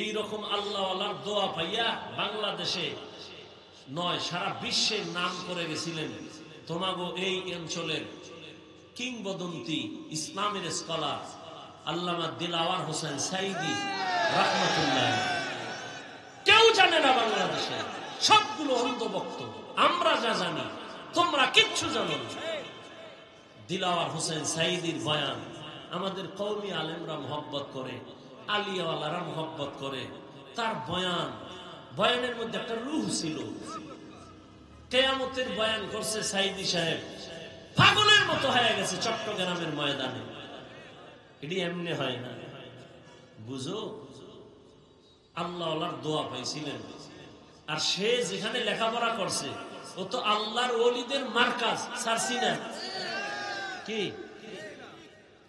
এই রকম আল্লাহওয়ালার দোয়া পাইয়া বাংলাদেশে নয় সারা বিশ্বে নাম করে গেছিলেন তোমাগো এই অঞ্চলের কিংবদন্তি ইসলামের স্কলার আল্লামা দিলাওয়ার হোসেন সাইদি রাহমাতুল্লাহ। কেউ জানে না বাংলাদেশে, সবগুলো অন্ধভক্ত। আমরা যা জানি তোমরা কিচ্ছু জানো না। দিলাওয়ার হোসেন সাইদির বয়ান আমাদের কওমি আলেমরা মোহব্বত করে, আলিয়াওয়ালারা মোহব্বত করে। তার বয়ানের মধ্যে একটা রূহ ছিল। কিয়ামতের বয়ান করছে সাইদি সাহেব, পাগলের মতো হয়ে গেছে চট্টগ্রামের ময়দানে। এটি এমনি হয় না, বুঝো। আল্লাহর দোয়া পাইছিলেন। আর সে যেখানে লেখাপড়া করছে ও তো আল্লাহর ওলিদের মার্কাজ সারছি না কি?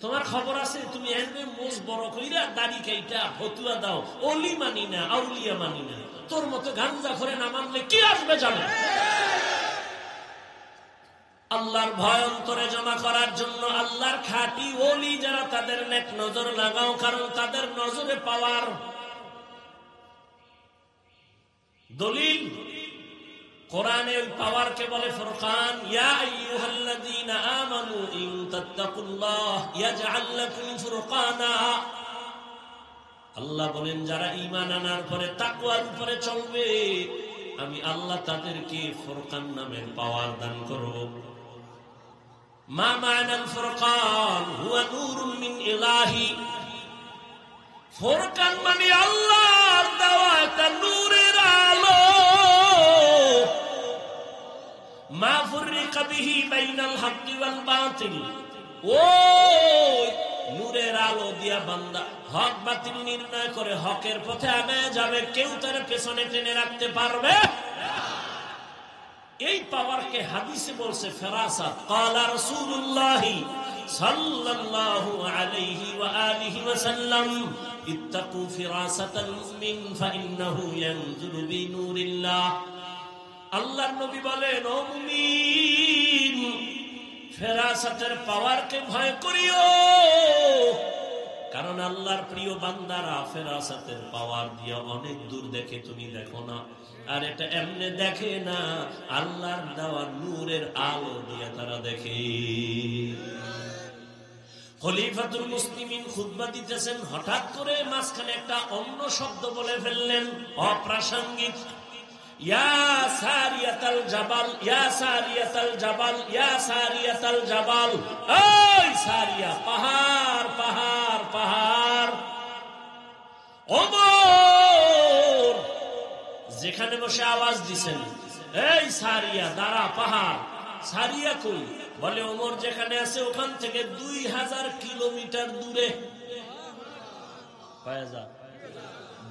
তোমার খবর আছে? তুমি এমনি মোজ বড় কইরা দাড়ি কাইটা ফতুয়া দাও, ওলি মানি না, আউলিয়া মানি না। তোর মতো গাঞ্জা করে না মানলে কি আসবে জানো? আল্লাহর ভয় অন্তরে জমা করার জন্য আল্লাহর খাঁটি ওলি যারা তাদের নেক নজর লাগাও, কারণ তাদের নজরে পাওয়ার দলিল কোরআনে ওই পাওয়ারকে বলে ফুরকান। ইয়া আইয়ুহাল্লাযীনা আমানু ইন তাত্তাকুল্লাহ ইয়াজআল লাকুম ফুরকানা। আল্লাহ বলেন যারা ঈমান আনার পরে তাকওয়ার উপরে চলবে আমি আল্লাহ তাদেরকে ফুরকান নামের পাওয়ার দান করব। মা মানাল ফুরকান হুয়া নূরুম মিন ইলাহি। ফুরকান মানে আল্লাহর দেওয়া একটা নূরের আলো। মা ফুররিকা বিহি বাইনাল হাক্কি ওয়াল বাতিল। ওই নূরের আলো দিয়া বান্দা হক বাতিল নির্ণয় করে হকের পথে আগায় যাবে, কেউ তার পেছনে টেনে রাখতে পারবে না। এই পাওয়ারকে হাদিসে বলছে ফেরাসাত। ক্বালা রাসূলুল্লাহ সাল্লাল্লাহু আলাইহি ওয়া আলিহি ওয়াসাল্লাম ইত্তাকু ফিরাসাতাল মুমিন ফাইন্নাহু ইয়ানজুরু বিনূরিল্লাহ। আল্লাহর নবী বলেন, ও মুমিন, ফেরাসাতের পাওয়ারকে ভয় করিও, কারণ আল্লাহর প্রিয় বান্দারা ফেরাসাতের পাওয়ার দিয়ে অনেক দূর দেখে, তুমি দেখো না। আর এটা এমনি দেখে না, আল্লাহর দেওয়া নূরের আলো দিয়ে তারা দেখে। খলিফাতুল মুসলিমিন খুতবা দিতেছেন, হঠাৎ করে মাঝখানে একটা অন্য শব্দ বলে ফেললেন, অপ্রাসঙ্গিক। ইয়া সারিয়াতাল জাবাল, ইয়া সারিয়াতাল জাবাল, ইয়া সারিয়াতাল জাবাল। এই সারিয়া, পাহাড় পাহাড় পাহাড়। ওমর যেখানে বসে আওয়াজ দিছেন, এই সারিয়া দাঁড়া, পাহাড়। সারিয়া কই? বলে ওমর যেখানে আছে ওখান থেকে 2000 কিলোমিটার দূরে।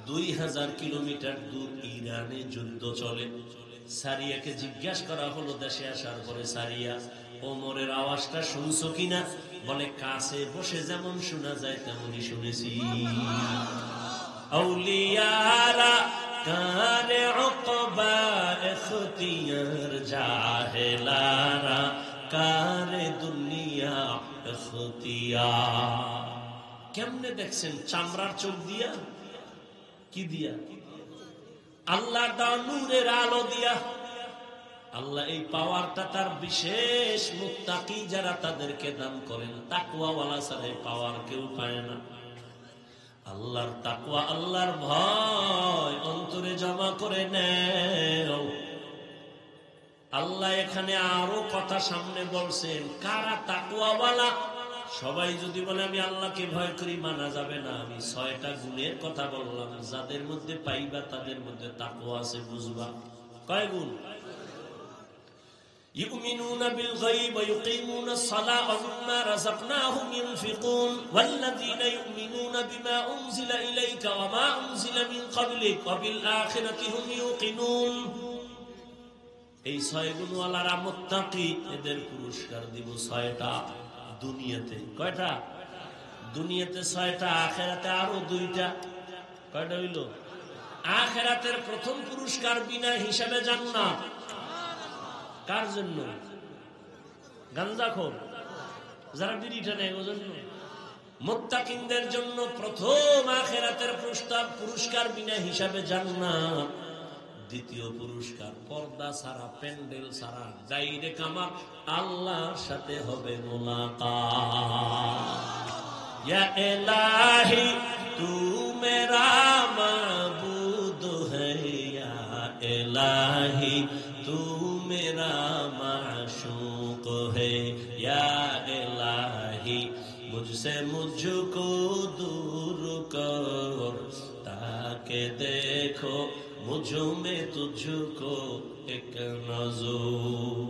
2000 কিলোমিটার দূর ইরানে যুদ্ধ চলে। সারিয়াকে জিজ্ঞাসা করা হলো দেশে আসার পরে, সারিয়া ওমরের আওয়াজটা শুনছো কিনা? বলে কাছে বসে যেমন শোনা যায় তেমনই শুনেছি। আউলিয়ারা কারে উকবা ইখতিয়ার, জাহেলারা কারে দুনিয়া ইখতিয়ার। কেমনে দেখছেন? চামড়ার চোখ দিয়া, কি দিয়া? আল্লাহর দেওয়া নূরের আলো দিয়া। আল্লাহ এই পাওয়ারটা তার বিশেষ মুত্তাকি যারা তাদেরকে দান করেন। তাকওয়াওয়ালা ছাড়া এই পাওয়ার কেউ পায় না। আল্লাহর তাকওয়া, আল্লাহর ভয় অন্তরে জমা করে নেও। আল্লাহ এখানে আরো কথা সামনে বলছেন, কারা তাকওয়াওয়ালা। সবাই যদি বলে আমি আল্লাহকে ভয় করি, মানা যাবে না। আমি 6টা গুণের কথা বললাম, যাদের মধ্যে পাইবা তাদের মধ্যে তাকওয়া আছে, বুঝবা। কয় গুণ? ইউমিনুনা বিল গায়ব ওয়া ইউকিমুনাস সালাতা ওয়া মিম্মা রাযাকনাহুম ইউনফিকুন ওয়াল্লাযীনা ইউমিনুনা বিমা উনজিলা ইলাইকা ওয়া মা উনজিলা মিন ক্বাবলিক ওয়া বিল আখিরাতি হুম ইউকিনুন। এই 6 গুণওয়ালারা মুত্তাকি, এদের পুরস্কার দিব 6টা দুনিয়াতে। কয়টা? দুনিয়াতে 6টা, আখিরাতে আরো 2টা। কয়টা হইল? আখিরাতের প্রথম পুরস্কার বিনা হিসাবে জান্নাত। কার জন্য? গাঞ্জাখোর যারা বিড়ি টানে ওর জন্য। মুত্তাকিনদের জন্য প্রথম আখিরাতের পুরস্কার বিনা হিসাবে জান্নাত, দ্বিতীয় পুরস্কার পর্দা ছাড়া, প্যান্ডেল ছাড়া, ডাইরেক্ট আমার আল্লাহর সাথে হবে মুলাকাত। ইয়া ইলাহি তু মেরা মাবুদ হ্যায়, ইয়া ইলাহি তু মেরা মাশূক হ্যায়, ইয়া ইলাহি मुझसे मुझको दूर कर, ताके देखो मुझ में तुझको एक नजर।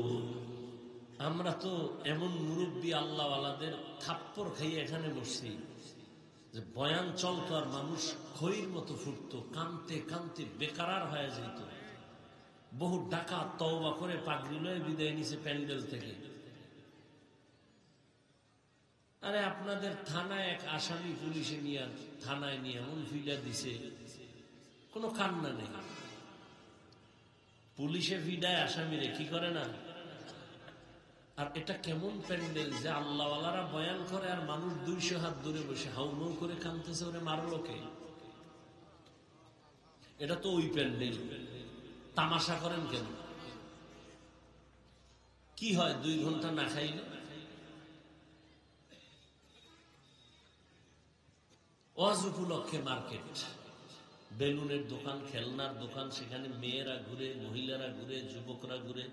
আমরা তো এমন মুরব্বী আল্লাহওয়ালাদের থাপ্পড় খাইয়ে এখানে বসছি যে বয়ান চলতো আর মানুষ খইর মতো ফুটতো, কানতে কানতে বেকারার হয়ে যেত। বহু ডাকাত তওবা করে পাগড়ি লয়ে বিদায় নিছে প্যান্ডেল থেকে। আরে আপনাদের থানায় এক আসামি পুলিশে নিয়ে থানায় নিয়ে এমন ফিডা দিছে, কোনো কান্না নেই। পুলিশে ফিডায় আসামিরে কি করে না। আর এটা কেমন প্যান্ডেল যে আল্লাহওয়ালারা বয়ান করে আর মানুষ 200 হাত দূরে বসে হাউমাউ করে কাঁদতেছে, ওরে মারলো কে? এটা তো ওই প্যান্ডেল। তামাশা করেন কেন? কি হয় 2 ঘন্টা না খাইলে? ওয়াজ উপলক্ষে মার্কেট, বেলুনের দোকান, খেলনার দোকান, সেখানে মেয়েরা ঘুরে, মহিলারা ঘুরে, যুবকরা ঘুরে।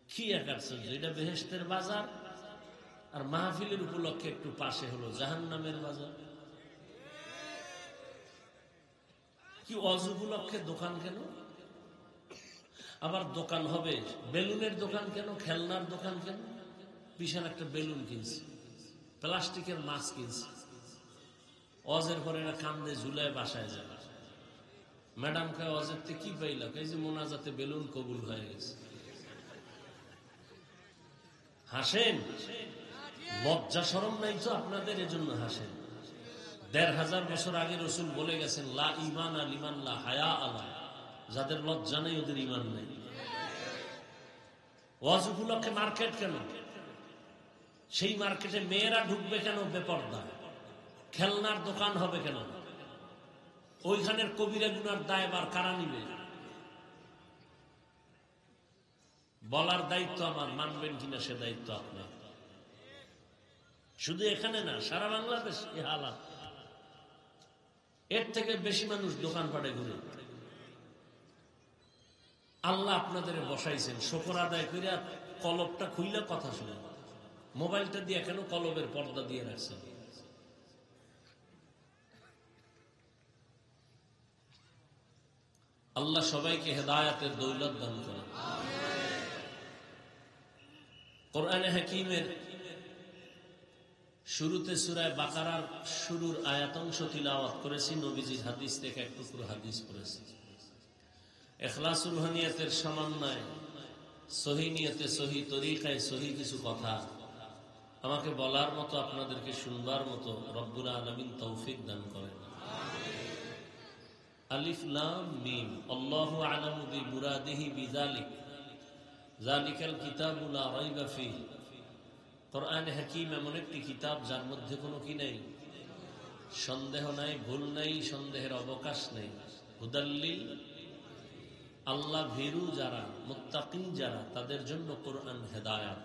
কি এক আশ্চর্য! এটা বেহেশতের বাজার, আর মাহফিলের উপলক্ষে একটু পাশে হলো জাহান্নামের বাজার। কি ওয়াজ উপলক্ষে দোকান কেন? আবার দোকান হবে, বেলুনের দোকান কেন, খেলনার দোকান কেন? বিশাল একটা বেলুন কিনছে, প্লাস্টিকের মাছ কিনছে, ওয়াজের পরে এরা কান্দে ঝুলায় বাসায় যায়। ম্যাডাম কয় ওয়াজের থেকে কি পাইলা? এই যে মোনাজাতে বেলুন কবুল হয়ে গেছে। হাসেন, লজ্জা শরম নাই তো আপনাদের? এজন্য হাসেন। 1500 বছর আগে রাসূল বলে গেছেন, লা ঈমান লিমান লা হায়া আলা, যাদের লজ্জা নেই ওদের ঈমান নেই। ওয়াজ উপলক্ষে মার্কেট কেন? সেই মার্কেটে মেয়েরা ঢুকবে কেন বেপরদা? খেলনার দোকান হবে কেন? ওইখানের কবিরা গুনার দায়ভার কারা নিবে? বলার দায়িত্ব আমার, মানবেন কিনা সে দায়িত্ব আপনার। শুধু এখানে না, সারা বাংলাদেশ এই হালাত। এর থেকে বেশি মানুষ দোকানপাটে ঘুরে। আল্লাহ আপনাদের বসাইছেন, শুকর আদায় করিয়া কলবটা খুইলে কথা শুনে। মোবাইলটা দিয়ে কেন কলবের পর্দা দিয়ে রাখছেন? আল্লাহ সবাইকে হেদায়েতের দৌলত দান করেন। কোরআনে হাকীমের শুরুতে সূরা বাকারার শুরুর আয়াতাংশ তিলাওয়াত করেছি, নবীজির হাদিস থেকে এক টুকরো হাদিস পড়েছি। ইখলাসুল নিয়তের সমন্বয়ে সহি নিয়তে, সহি তরিকায়, সহি কিছু কথা আমাকে বলার মতো, আপনাদেরকে শুনবার মতো রব্বুল আলামিন তৌফিক দান করেন। আলিফ লাম মিম, আল্লাহু আ'লামু বিমুরাদিহি বিযালিক, যালিকাল কিতাবু লা রাইবা ফীহি। কোরআনে হাকীম এমন একটি কিতাব যার মধ্যে কোনো কি নাই, সন্দেহ নাই, ভুল নাই, সন্দেহের অবকাশ নেই। হুদাল্লিল, আল্লাহ ভীরু যারা, মুত্তাকিন যারা, তাদের জন্য কোরআন হেদায়াত।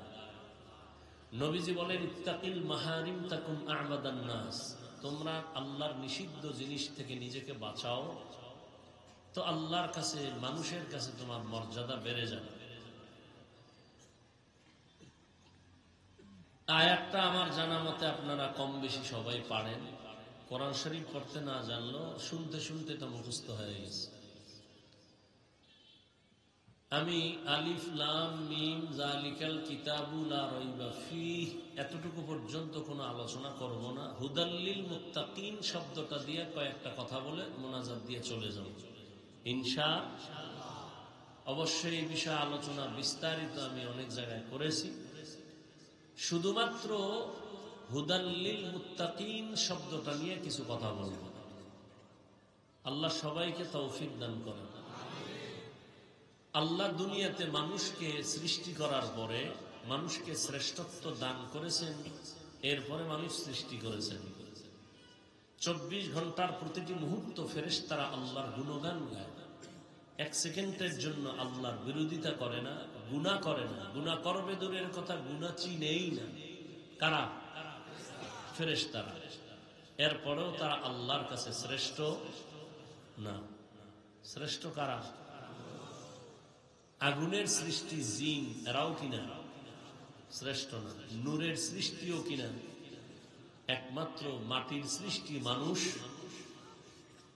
নবীজি বলেন, ইত্তাকিল মাহারিম তাকুন আ'বাদান নাস, তোমরা আল্লাহর নিষিদ্ধ জিনিস থেকে নিজেকে বাঁচাও, তো আল্লাহর কাছে, মানুষের কাছে তোমার মর্যাদা বেড়ে যাবে। আয়াতটা আমার জানা মতে আপনারা কম বেশি সবাই পারেন। কোরআন শরীফ পড়তে না জানলো, শুনতে শুনতে তো মুখস্থ হয়ে গেছে। আমি আলিফ লাম মিম যালিকাল কিতাবু লা রাইবা ফীহি এতটুকু পর্যন্ত কোনো আলোচনা করব না। হুদাল্লিল মুত্তাকিন শব্দটা দিয়ে কয়েকটা কথা বলে মোনাজাত দিয়ে চলে যাব ইনশাআল্লাহ। অবশ্যই এই বিষয়ে আলোচনা বিস্তারিত আমি অনেক জায়গায় করেছি। শুধুমাত্র হুদাল্লিল মুত্তাকিন শব্দটা নিয়ে কিছু কথা বলব। আল্লাহ সবাইকে তৌফিক দান করেন। আল্লাহ দুনিয়াতে মানুষকে সৃষ্টি করার পরে মানুষকে শ্রেষ্ঠত্ব দান করেছেন এরপরে মানুষ সৃষ্টি করেছেন। 24 ঘন্টার প্রতিটি মুহূর্ত ফেরেশতারা আল্লাহর গুণগান গায়। 1 সেকেন্ডের জন্য আল্লাহর বিরোধিতা করে না, গুনাহ করে না। গুনাহ করবে দূরের কথা, গুনাহ চিনেই না। কারা? ফেরেশতারা। এরপরেও তারা আল্লাহর কাছে শ্রেষ্ঠ না। শ্রেষ্ঠ কারা? আগুনের সৃষ্টি জিন, এরাও কিনা শ্রেষ্ঠ না। নূরের সৃষ্টিও কিনা, একমাত্র মাটির সৃষ্টি মানুষ,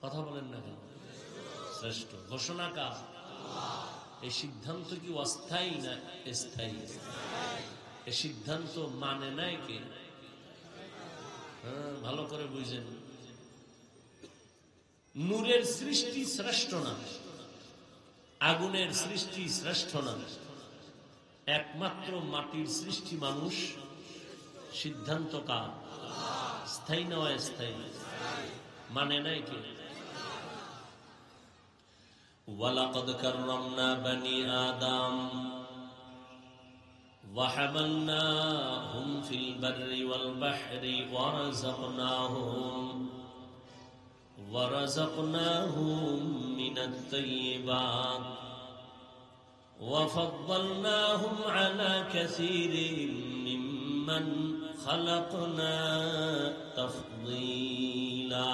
কথা বলেন না কেন, শ্রেষ্ঠ। ঘোষণা কার? এই সিদ্ধান্ত কি অস্থায়ী না স্থায়ী? এই সিদ্ধান্ত মানে নাই কে? হ্যাঁ, ভালো করে বুঝেন। নূরের সৃষ্টি শ্রেষ্ঠ না, আগুনের সৃষ্টি শ্রেষ্ঠ না, একমাত্র মাটির সৃষ্টি মানুষ। সিদ্ধান্ত কার? স্থায়ী না অস্থায়ী? মানে নাই কে? ওয়ালাকাদ কাররামনা বানি আদম وحملناهم في البر والبحر ورزقناهم من الطيبات وفضلناهم على كثير ممن خلقنا تفضيلا।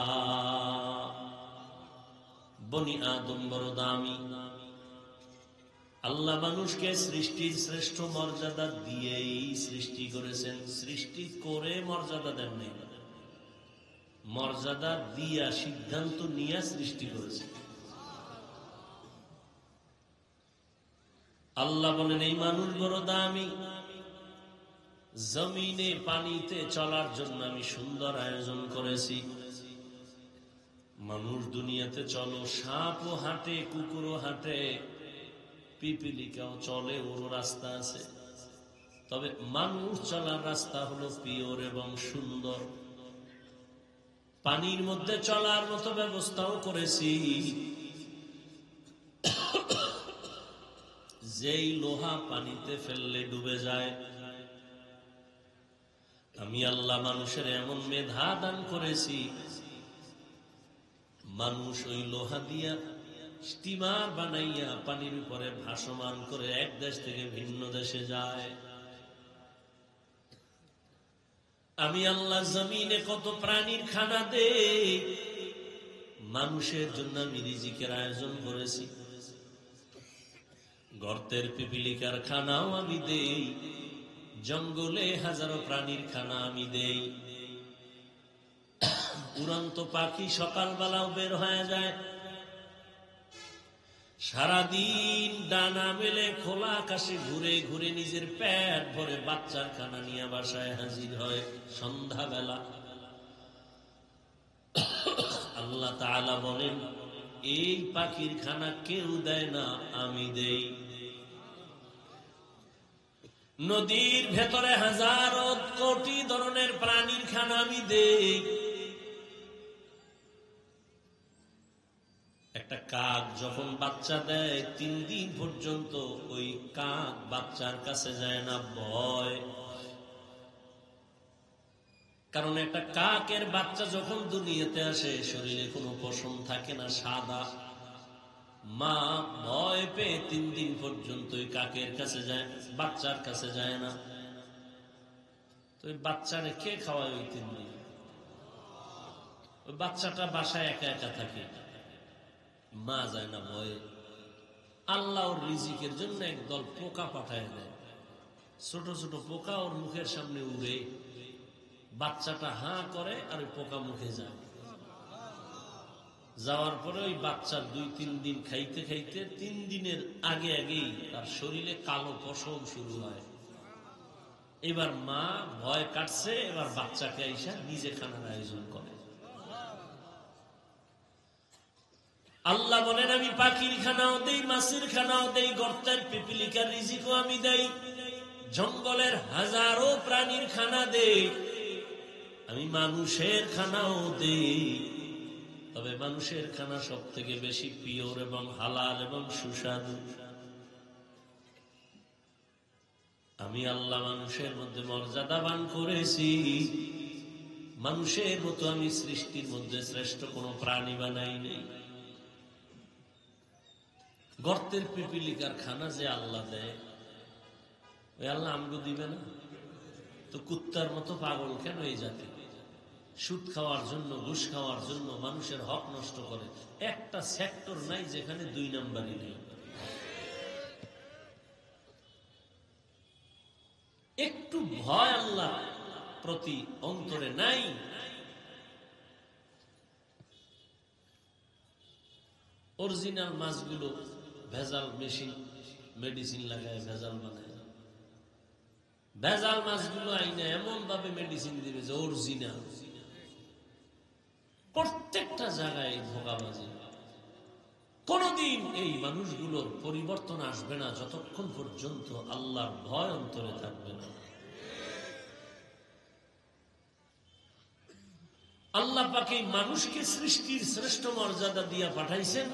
বনি আদম বড় দামি। আল্লাহ মানুষকে সৃষ্টির শ্রেষ্ঠ মর্যাদা দিয়েই সৃষ্টি করেছেন। সৃষ্টি করে মর্যাদা দেন নাই, মর্যাদা দিয়া সিদ্ধান্ত নিয়ে সৃষ্টি করেছেন। আল্লাহ বলেন এই মানুষ বড় দামি, জমিনে পানিতে চলার জন্য আমি সুন্দর আয়োজন করেছি। মানুষ দুনিয়াতে চলো, সাপও হাঁটে, কুকুরও হাঁটে, পিপিলিকাও চলে, ওর রাস্তা আছে। তবে মানুষ চলার রাস্তা হলো পিওর এবং সুন্দর। পানির মধ্যে চলার মতো ব্যবস্থাও করেছি। যেই লোহা পানিতে ফেললে ডুবে যায়, আমি আল্লাহ মানুষের এমন মেধা দান করেছি, মানুষ ওই লোহা দিয়া স্টিমার বানাইয়া পানির উপরে ভাসমান করে এক দেশ থেকে ভিন্ন দেশে যায়। আমি আল্লাহ জমিনে কত প্রাণীর খানা দেই, মানুষের জন্য আমি রিজিকের আয়োজন করেছি। গর্তের পিপিলিকার খানাও আমি দেই, জঙ্গলে হাজারো প্রাণীর খানা আমি দেই। উড়ন্ত পাখি সকালবেলাও বের হয়ে যায়, সারাদিন ডানা মেলে খোলা আকাশে ঘুরে ঘুরে নিজের পেট ভরে বাচ্চার খানা নিয়ে বাসায় হাজির হয় সন্ধ্যাবেলা। আল্লাহ তাআলা বলেন এই পাখির খানা কেউ দেয় না, আমি দেই। নদীর ভেতরে হাজারো কোটি ধরনের প্রাণীর খানা আমি দেই। একটা কাক যখন বাচ্চা দেয় 3 দিন পর্যন্ত ওই কাক বাচ্চার কাছে যায় না, ভয়। কারণ একটা কাকের বাচ্চা যখন দুনিয়াতে আসে শরীরে কোনো পশম থাকে না, সাদা। মা ভয় পেয়ে 3 দিন পর্যন্ত ওই কাকের কাছে যায়, বাচ্চার কাছে যায় না। তো ওই বাচ্চারে কে খাওয়ায় ওই 3 দিন? ওই বাচ্চাটা বাসায় একা একা থাকে, মা যায় না ভয়ে। আল্লাহ ওর রিজিকের জন্য একদল পোকা পাঠায় দেয়, ছোট ছোট পোকা ওর মুখের সামনে উড়ে, বাচ্চাটা হাঁ করে আর ওই পোকা মুখে যায়। যাওয়ার পরে ওই বাচ্চা 2-3 দিন খাইতে খাইতে 3 দিনের আগে আগেই তার শরীরে কালো পশম শুরু হয়। এবার মা ভয় কাটছে, এবার বাচ্চাকে আইসা নিজে খানার আয়োজন করে। আল্লাহ বলেন আমি পাখির খানাও দেই, মাছের খানাও দেই, গর্তের পিপিলিকার রিজিকও আমি দেই, জঙ্গলের হাজারো প্রাণীর খানা দেই, আমি মানুষের খানাও দেই। তবে মানুষের খানা সব থেকে বেশি পিওর এবং হালাল এবং সুস্বাদু। আমি আল্লাহ মানুষের মধ্যে মর্যাদাবান করেছি, মানুষের মতো আমি সৃষ্টির মধ্যে শ্রেষ্ঠ কোনো প্রাণী বানাই নেই। গর্তের পিপিলিকার খানা যে আল্লাহ দেয়, ওই আল্লাহ আমগো দিবে না? তো কুত্তার মতো পাগল কেন এই জাতি? সুদ খাওয়ার জন্য, ঘুষ খাওয়ার জন্য মানুষের হক নষ্ট করে। একটা সেক্টর নাই যেখানে 2 নাম্বারই নেই। একটু ভয় আল্লাহ প্রতি অন্তরে নাই। অরিজিনাল মাছগুলো ভেজাল মেশিন, মেডিসিন লাগায় ভেজাল বানায়। ভেজাল মাছগুলো আইনে এমন ভাবে মেডিসিন দিবে যে অরিজিনাল। প্রত্যেকটা জায়গায় ধোঁকাবাজি। কোনদিন এই মানুষগুলোর পরিবর্তন আসবে না যতক্ষণ পর্যন্ত আল্লাহর ভয় অন্তরে থাকবে না। আল্লাহ পাক এই মানুষকে সৃষ্টির শ্রেষ্ঠ মর্যাদা দিয়া পাঠাইছেন।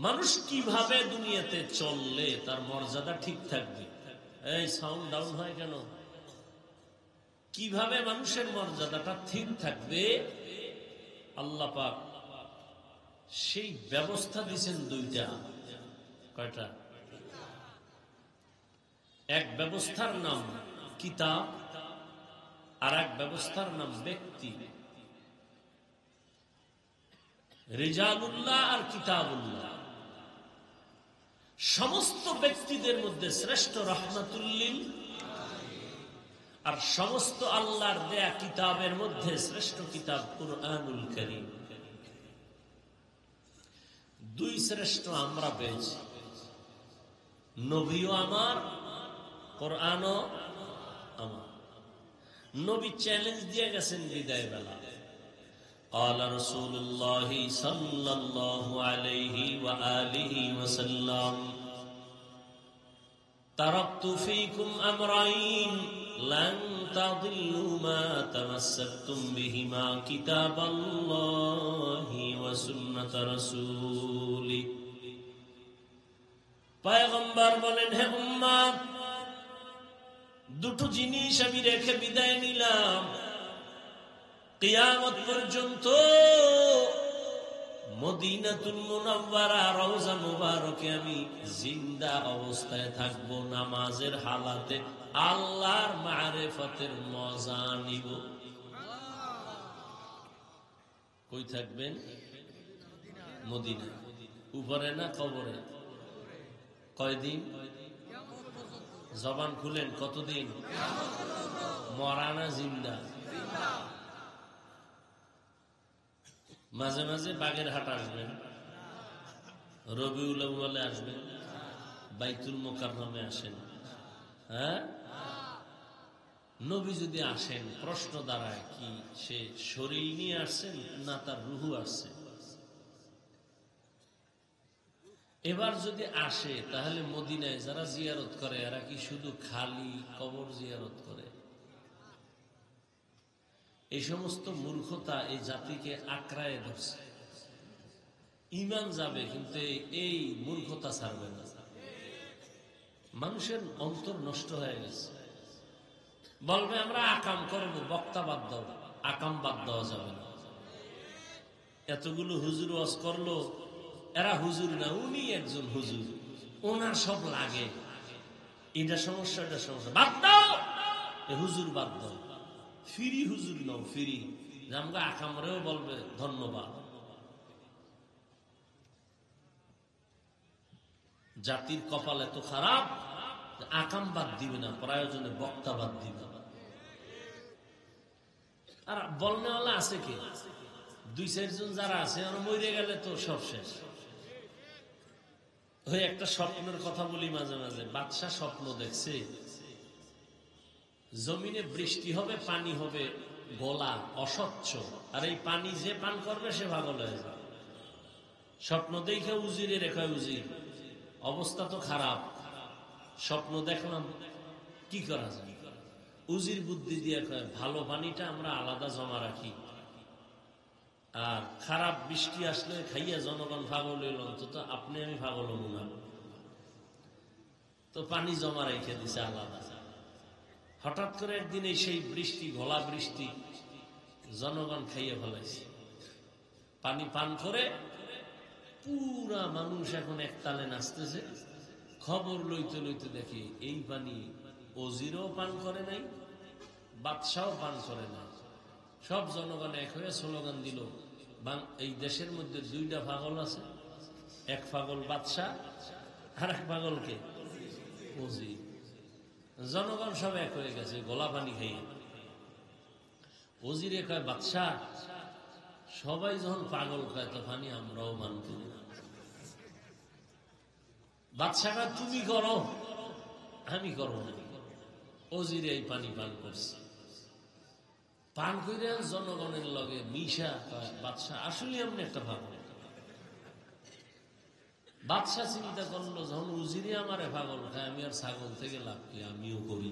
মানুষ কিভাবে দুনিয়াতে চললে তার মর্যাদা ঠিক থাকবে? এই সাউন্ড ডাউন হয় কেন? কিভাবে মানুষের মর্যাদাটা ঠিক থাকবে আল্লাহ পাক সেই ব্যবস্থা দিয়েছেন 2টা। কয়টা? এক ব্যবস্থার নাম কিতাব, আর এক ব্যবস্থার নাম ব্যক্তি। রিজালুল্লাহ আর কিতাবুল্লাহ। সমস্ত ব্যক্তিদের মধ্যে শ্রেষ্ঠ রহমাতুল্লিল, আর সমস্ত আল্লাহর দেয়া কিতাবের মধ্যে শ্রেষ্ঠ কিতাব কুরআনুল কারীম। 2 শ্রেষ্ঠ আমরা পেয়েছি, নবীও আমার, কোরআনও আমার। নবী চ্যালেঞ্জ দিয়ে গেছেন বিদায় বেলা। قال رسول الله صلى الله عليه وآله وسلم تركت فيكم أمرين لن تضلوا ما تمسكتم بهما كتاب الله وسنة رسوله। পয়গম্বর বলেন, হে উম্মত, 2টো জিনিস আমি রেখে বিদায় নিলাম। কিয়ামত পর্যন্ত মদিনাতুল মুনাওয়ারা রওজা মুবারকে আমি জিন্দা অবস্থায় থাকবো, নামাজের হালাতে আল্লাহর মারিফতের মজা নিব। কই থাকবেন? মদিনা। উপরে না কবরে? কয়দিন? জবান খুলেন, কতদিন? মরা না জিন্দা? মাঝে মাঝে বাগেরহাট আসবেন, রবিউল আউয়ালে আসবেন, বাইতুল মুকাররমে আসেন। হ্যাঁ, নবী যদি আসেন, প্রশ্ন দাঁড়ায় কি সে শরীর নিয়ে আসছেন না তার রুহু আসছে? এবার যদি আসে তাহলে মদিনায় যারা জিয়ারত করে এরা কি শুধু খালি কবর জিয়ারত করে? এই সমস্ত মূর্খতা এই জাতিকে আঁকড়ায় ধরছে। ঈমান যাবে কিন্তু এই মূর্খতা ছাড়বে না। মানুষের অন্তর নষ্ট হয়ে গেছে। বলবে আমরা আকাম করব, বক্তা বাদ দাও। আকাম বাদ দেওয়া যাবে না। এতগুলো হুজুর ওয়াজ করলো, এরা হুজুর না, উনি একজন হুজুর, ওনার সব লাগে। এটা সমস্যা, এটা সমস্যা, বাদ দাও, হুজুর বাদ দাও। ফিরি হুজুর নাও, ফিরি। আমাকে আকামরেও বলবে ধন্যবাদ। জাতির কপাল এত খারাপ, আকাম বাদ দিবে না, প্রয়োজনে বক্তা বাদ দিবে। আর বলনেওয়ালা আছে কে? 2-4 জন যারা আছে, আর মরে গেলে তো সব শেষ। ওই একটা স্বপ্নের কথা বলি মাঝে মাঝে। বাদশাহ স্বপ্ন দেখছে জমিনে বৃষ্টি হবে, পানি হবে গোলা, অস্বচ্ছ, আর এই পানি যে পান করবে সে পাগল হয়ে যাবে। স্বপ্ন দেখে উজিরে রেখে, উজির অবস্থা তো খারাপ, স্বপ্ন দেখলাম, কি করা যায়? উজির বুদ্ধি দিয়ে কয়, ভালো পানিটা আমরা আলাদা জমা রাখি, আর খারাপ বৃষ্টি আসলে খাইয়া জনগণ পাগল হইল, অন্তত আপনি আমি পাগল হব না। তো পানি জমা রেখে দিছে আলাদা। হঠাৎ করে একদিন এই সেই বৃষ্টি, ঘোলা বৃষ্টি, জনগণ খাইয়ে ফেলাইছে। পানি পান করে পুরা মানুষ এখন একতালে নাচতেছে। খবর লইতে লইতে দেখি এই পানি ওজিরও পান করে নাই, বাদশাও পান করে নাই। সব জনগণ এক হয়ে স্লোগান দিল, এই দেশের মধ্যে দুইটা পাগল আছে, এক পাগল বাদশাহ আর এক পাগলকে ওজির। জনগণ সব এক হয়ে গেছে গোলা পানি খাইয়ে। ওজিরে কয়, বাদশাহ সবাই যখন পাগল খায় তো পানি আমরাও পান করি। বাদশাহ কয়, তুমি করো, আমি করবো না। ওজিরে এই পানি পান করছে। পান করে জনগণের লগে মিশা কয়, বাদশাহ আসলে আপনি একটা পাগল। বাদশাহ চিন্তা করলো, যখন উজিরে আমারে পাগল খায়, আমি আর ছাগল থেকে লাভ কি, আমিও করি।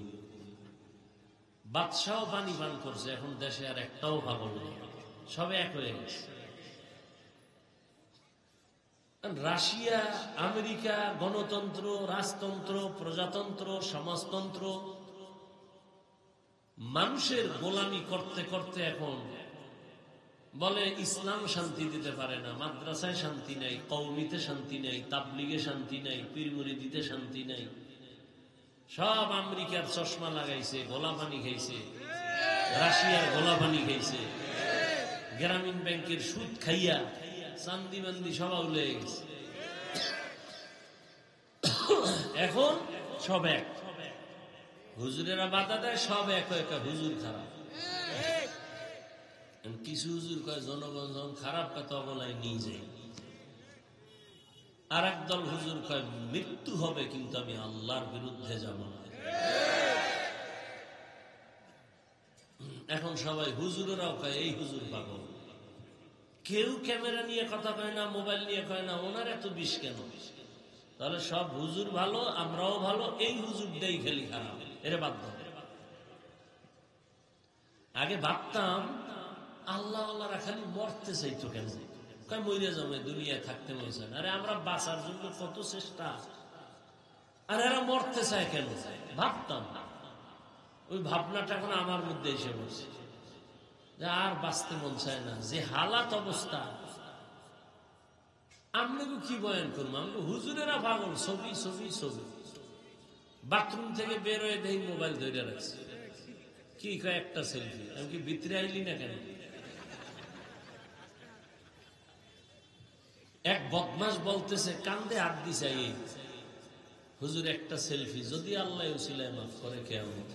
বাদশাহ পানি পান করছে, এখন দেশে আর একটাও পাগল নেই, সবে এক হয়ে গেছে। রাশিয়া, আমেরিকা, গণতন্ত্র, রাজতন্ত্র, প্রজাতন্ত্র, সমাজতন্ত্র, মানুষের গোলামি করতে করতে এখন বলে ইসলাম শান্তি দিতে পারে না, মাদ্রাসায় শান্তি নাই, কওমিতে শান্তি নাই, তাবলিগে শান্তি নাই, পীর মুরিদিতে শান্তি নাই। সব আমেরিকার চশমা লাগাইছে, গোলা পানি খাইছে, রাশিয়ার গোলা পানি খাইছে, গ্রামীণ ব্যাংকের সুদ খাইয়া চান্দি বান্দি সব উলে গেছে। এখন সব এক, হুজুরেরা বাধা দেয়, সব এক এক, হুজুর খারাপ। কিছু হুজুর কয় জনগণ যখন খারাপ কথা বলায় নিয়ে যায়। আর একদল হুজুর কয় মৃত্যু হবে কিন্তু আমি আল্লাহর বিরুদ্ধে যাব না। এখন সবাই হুজুরেরাও কয় এই হুজুর পাগল। কেউ ক্যামেরা নিয়ে কথা কয় না, মোবাইল নিয়ে কয় না, ওনার এত বিষ কেন? তাহলে সব হুজুর ভালো, আমরাও ভালো, এই হুজুরটাই খালি খারাপ, এর বাধ্য। আগে ভাবতাম আল্লাহ আল্লাহরা খালি মরতে চাইতো কেন, কয় মরে যাবে, দুনিয়ায় থাকতে মরছে না। আরে আমরা বাঁচার জন্য কত চেষ্টা, আর এরা মরতে চায় কেন ভাবতাম। ওই ভাবনাটা এখন আমার মধ্যে এসে বসে, যে আর বাঁচতে মন চায় না, যে হালাত অবস্থা। আমরাকে কি বয়ান করবো? আমরা হুজুরেরা পাগল, ছবি ছবি ছবি। বাথরুম থেকে বের হয়ে দেই মোবাইল ধরে রাখছে, কি কয় একটা সেলফি। আমি কি ভিতরে আইলি না কেন? এক বদমাস বলতেছে, কান্দে হাত দিছে, এই হুজুর একটা সেলফি, যদি আল্লাহ উসিলায় মাফ করে কিয়ামত।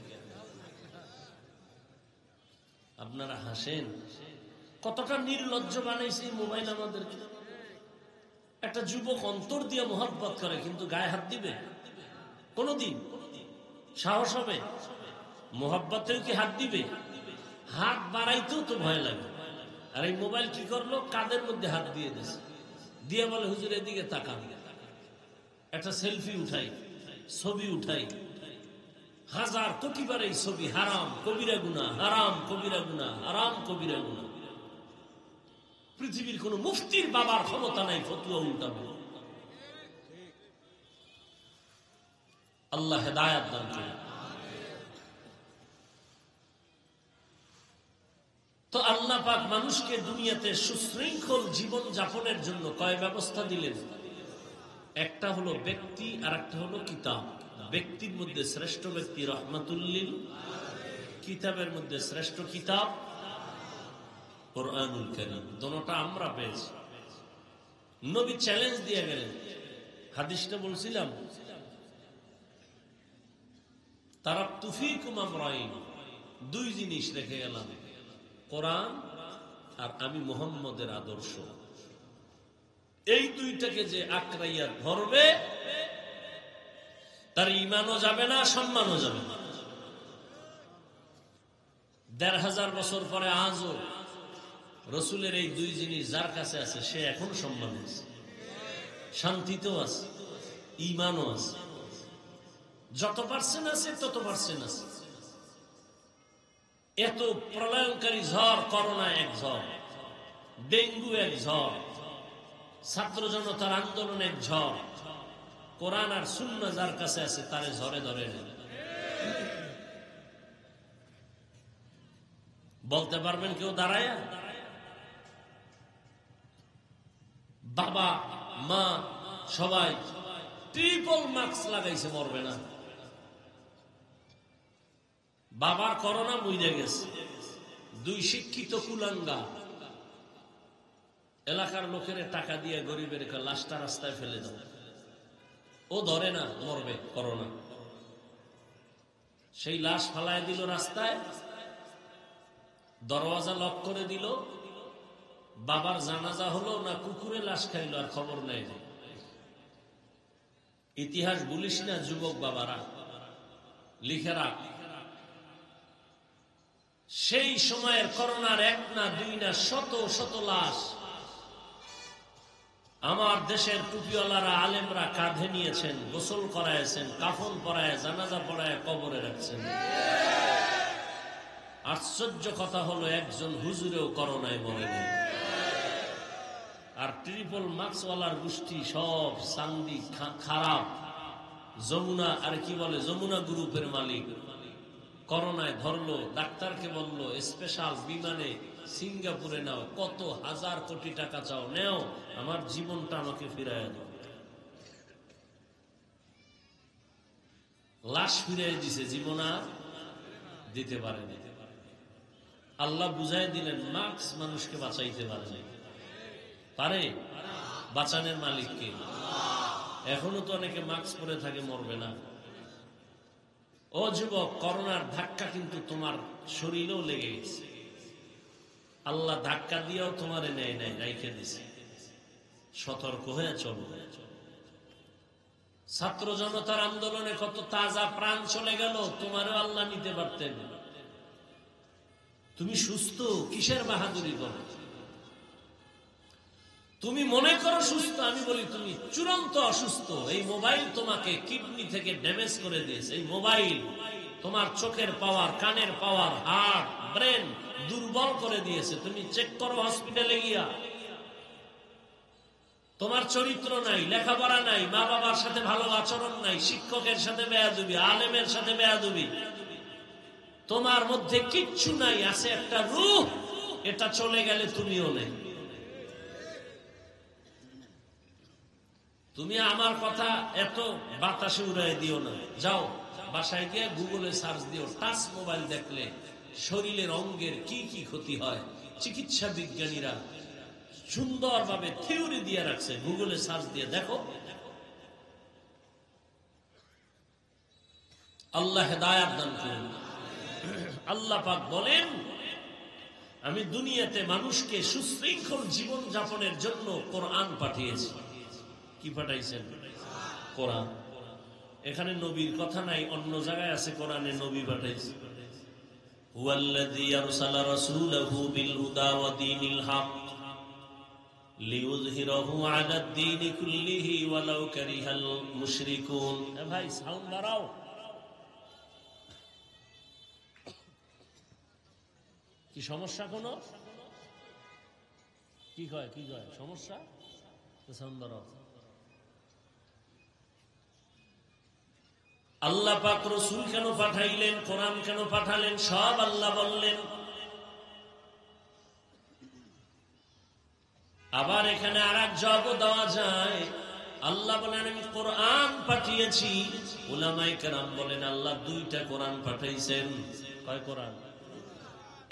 আপনারা হাসেন, কতটা নির্লজ্জ বানাইছে এই মোবাইল আমাদেরকে। একটা যুবক অন্তর দিয়ে মোহাব্বত করে, কিন্তু গায়ে হাত দিবে কোনদিন? সাহস হবে? মোহাব্বতেও কি হাত দিবে? হাত বাড়াইতেও তো ভয় লাগে। আর এই মোবাইল কি করলো, কাদের মধ্যে হাত দিয়ে দিছে, দিয়ে বলে হুজুর এদিকে তাকান, একটা সেলফি উঠাই, ছবি উঠাই। হাজার কোটিবার এই ছবি হারাম, কবিরা গুনাহ, হারাম কবিরা গুনাহ, হারাম কবিরা গুনাহ। পৃথিবীর কোন মুফতির বাবার ক্ষমতা নাই ফতোয়া উল্টাবো। আল্লাহ হেদায়েত দান করুন। তো আল্লাহ পাক মানুষকে দুনিয়াতে সুশৃঙ্খল জীবন যাপনের জন্য কয় ব্যবস্থা দিলেন? একটা হলো ব্যক্তি, আর একটা হলো কিতাব। ব্যক্তির মধ্যে শ্রেষ্ঠ ব্যক্তি রহমাতুল্লিল, কিতাবের মধ্যে শ্রেষ্ঠ কিতাব কোরআনুল কারীম। দোনোটা আমরা পেয়েছি। নবী চ্যালেঞ্জ দিয়ে গেলেন, হাদিসটা বলছিলাম, তারাকতু ফীকুম আমরাইন, দুই জিনিস রেখে গেলাম, কোরআন আর আমি মুহাম্মদের আদর্শ। এই দুইটাকে যে আঁকড়াইয়া ধরবে, তার ঈমানও যাবে না, সম্মানও যাবে না। ১৫০০ বছর পরে আজও রসুলের এই দুই জিনিস যার কাছে আছে, সে এখন সম্মান আছে, শান্তিতেও আছে, ঈমানও আছে। যত পার্সেন্ট আছে তত পার্সেন্ট আছে। এত প্রলয়ঙ্কারী ঝড়, করোনা এক ঝড়, ডেঙ্গু এক ঝড়, ছাত্র জনতার আন্দোলন এক ঝড়, কোরআন আর সুন্নাহ যার কাছে আছে তারে ঝরে ধরে নেন। বলতে পারবেন কেউ দাঁড়ায়া? বাবা মা সবাই ট্রিপল মাস্ক লাগাইছে, মরবে না। বাবার করোনা মইরে গেছে, দুই শিক্ষিত কুলাঙ্গা এলাকার লোকের টাকা দিয়ে গরিবের লাশটা রাস্তায় ফেলে দাও, ও ধরে না, মরবে করোনা। সেই লাশ ফালায় দিল রাস্তায়, দরওয়াজা লক করে দিল। বাবার জানাজা হলো না কুকুরে লাশ খাইলো আর খবর নেই। ইতিহাস বলিস না যুবক বাবারা, লিখে রাখ। সেই সময়ের করোনার এক না দুই না শত শত লাশ আমার দেশের টুপিওয়ালারা আলেমরা কাঁধে নিয়েছেন, গোসল করাইছেন, কাফন পরায়, জানাজা পড়ায় কবরে রাখছেন। আশ্চর্য কথা হলো একজন হুজুরেও করোনায় মরে গেল। আর ট্রিপল মাস্কওয়ালার গোষ্ঠী সব সান্দি খারাপ। যমুনা আর কি বলে, যমুনা গ্রুপের মালিক করোনায় ধরলো, ডাক্তারকে বললো স্পেশাল বিমানে সিঙ্গাপুরে নাও, কত হাজার কোটি টাকা চাও নেও, আমার জীবনটা আমাকে ফিরাইয়া দাও। লাশ ফিরাই দিছে, জীবন আর দিতে পারেনি। আল্লাহ বুঝাই দিলেন মাস্ক মানুষকে বাঁচাইতে পারে নাই। পারে? বাঁচানোর মালিক কে? এখনো তো অনেকে মাস্ক পরে থাকে, মরবে না। ও যুবক, করোনার ধাক্কা কিন্তু তোমার শরীরেও লেগে গেছে। আল্লাহ ধাক্কা দিয়েও তোমারে নেয় নাই, রাইখে দিছে। সতর্ক হয়ে চলো। ছাত্র জনতার আন্দোলনে কত তাজা প্রাণ চলে গেল, তোমারও আল্লাহ নিতে পারতেন। তুমি সুস্থ, কিসের বাহাদুরি করো? তুমি মনে করো সুস্থ, আমি বলি তুমি চূড়ান্ত অসুস্থ। এই মোবাইল তোমাকে কিডনি থেকে ড্যামেজ করে দিয়েছে। এই মোবাইল তোমার চোখের পাওয়ার, কানের পাওয়ার, হার্ট, ব্রেন দুর্বল করে দিয়েছে। তুমি চেক করো হসপিটালে গিয়া। তোমার চরিত্র নাই, লেখাপড়া নাই, মা বাবার সাথে ভালো আচরণ নাই, শিক্ষকের সাথে বেয়াদবি, আলেমের সাথে বেয়াদবি, তোমার মধ্যে কিচ্ছু নাই। আছে একটা রূহ, এটা চলে গেলে তুমিও নেই। তুমি আমার কথা এত বাতাসে উড়াই দিও না। যাও বাসায় গিয়ে গুগলে সার্চ দিও, টাচ মোবাইল দেখলে শরীরের অঙ্গের কি কি ক্ষতি হয়। চিকিৎসা বিজ্ঞানীরা সুন্দরভাবে থিওরি দিয়ে রাখছে, গুগলে সার্চ দিয়ে দেখো। আল্লাহ হেদায়াত দান করুন। আল্লাহ পাক বলেন, আমি দুনিয়াতে মানুষকে সুশৃঙ্খল জীবন যাপনের জন্য কোরআন পাঠিয়েছি। কি পাঠাইছেন? কোরআন। এখানে নবীর কথা নাই, অন্য জায়গায় আছে কোরআনে নবী পাঠাইছে। হুয়াল্লাযী আরসালা রাসূলাহু বিল হুদা ওয়া দীনিল হক লিইয়ুযহিরাহু আলাদ দীনি কুল্লিহি ওয়ালাউ কারিহাল মুশরিকুন। ভাই সাউন্ড বাড়াও। কি সমস্যা? কোন কি কয় সমস্যা? সাউন্ড বাড়াও। আল্লাহ পাক রাসূল কেন পাঠাইলেন, কোরআন কেন পাঠালেন, সব আল্লাহ বললেন। আবার এখানে আরেক জবাব দেওয়া যায়। আল্লাহ বলেন আমি কোরআন পাঠিয়েছি। উলামায়ে কেরাম বলেন আল্লাহ দুইটা কোরআন পাঠাইছেন। কয় কোরআন?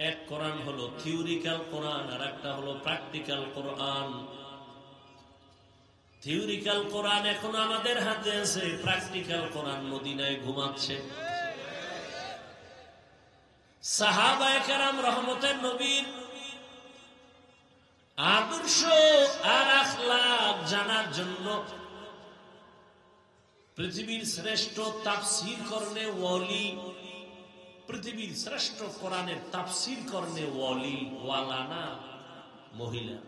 এক কোরআন হলো থিওরিক্যাল কোরআন, আর একটা হলো প্র্যাকটিক্যাল কোরআন। থিওরিক্যাল কোরআন এখন আমাদের হাতে আছে, প্র্যাকটিক্যাল কোরআন মদিনায় ঘুমাচ্ছে। সাহাবায়ে কেরাম রহমতের নবীর আদর্শ আর আখলাক জানার জন্য পৃথিবীর শ্রেষ্ঠ তাফসীর করনে ওয়ালি, পৃথিবীর শ্রেষ্ঠ কোরআনের তাফসীর করনে ওয়ালি, ওয়ালানা মহিলা,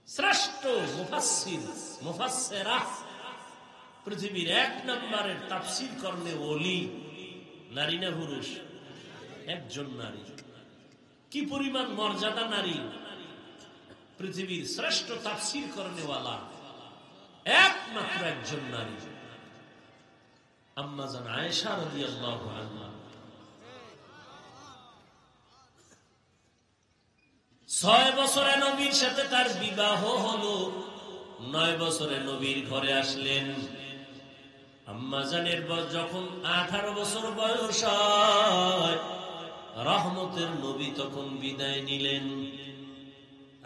শ্রেষ্ঠ মুফাসসির মুফাসসিরা, পৃথিবীর এক নম্বরের তাফসীর করনে ওলি, নারী না পুরুষ? একজন নারী। কি পরিমাণ মর্যাদা নারী! পৃথিবীর শ্রেষ্ঠ তাফসীর করনেওয়ালা একমাত্র একজন নারী, আম্মা জান আয়েশা রাদিয়াল্লাহু আনহা। 6 বছরে নবীর সাথে তার বিবাহ হলো। 9 বছরে নবীর ঘরে আসলেন। আম্মা জানের যখন 18 বছর বয়স হয়, রহমতের নবী তখন বিদায় নিলেন।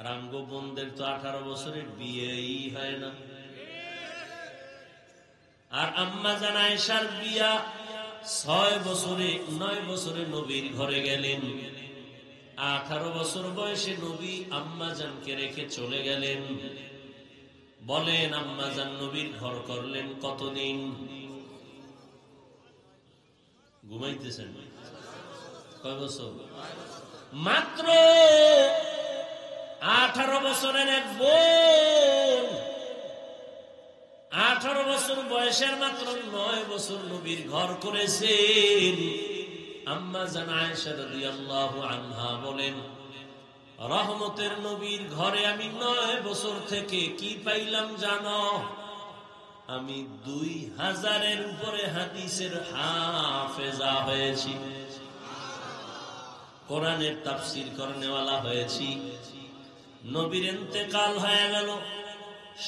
রাঙ্গ বোনদের তো 18 বছরের বিয়েই হয় না। আর আম্মা জান আয়েশার বিয়া 6 বছরে, 9 বছরে নবীর ঘরে গেলেন। 18 বছর বয়সে নবী আম্মা জানকে রেখে চলে গেলেন। বলেন আম্মা জান নবীর ঘর করলেন কতদিন? ঘুমাইতেছেন? কয় বছর? মাত্র 18 বছরের এক বোন, 18 বছর বয়সের মাত্র 9 বছর নবীর ঘর করেছেন। আম্মা জান আয়েশা রাদিয়াল্লাহু আনহা বলেন, রহমতের নবীর ঘরে আমি 9 বছর থেকে কি পাইলাম জানো? আমি 2000-এর উপরে হাদিসের হাফেজা হয়েছি, কোরআনের তাফসীর করনেওয়ালা হয়েছি। নবীর ইন্তেকাল হয়ে গেল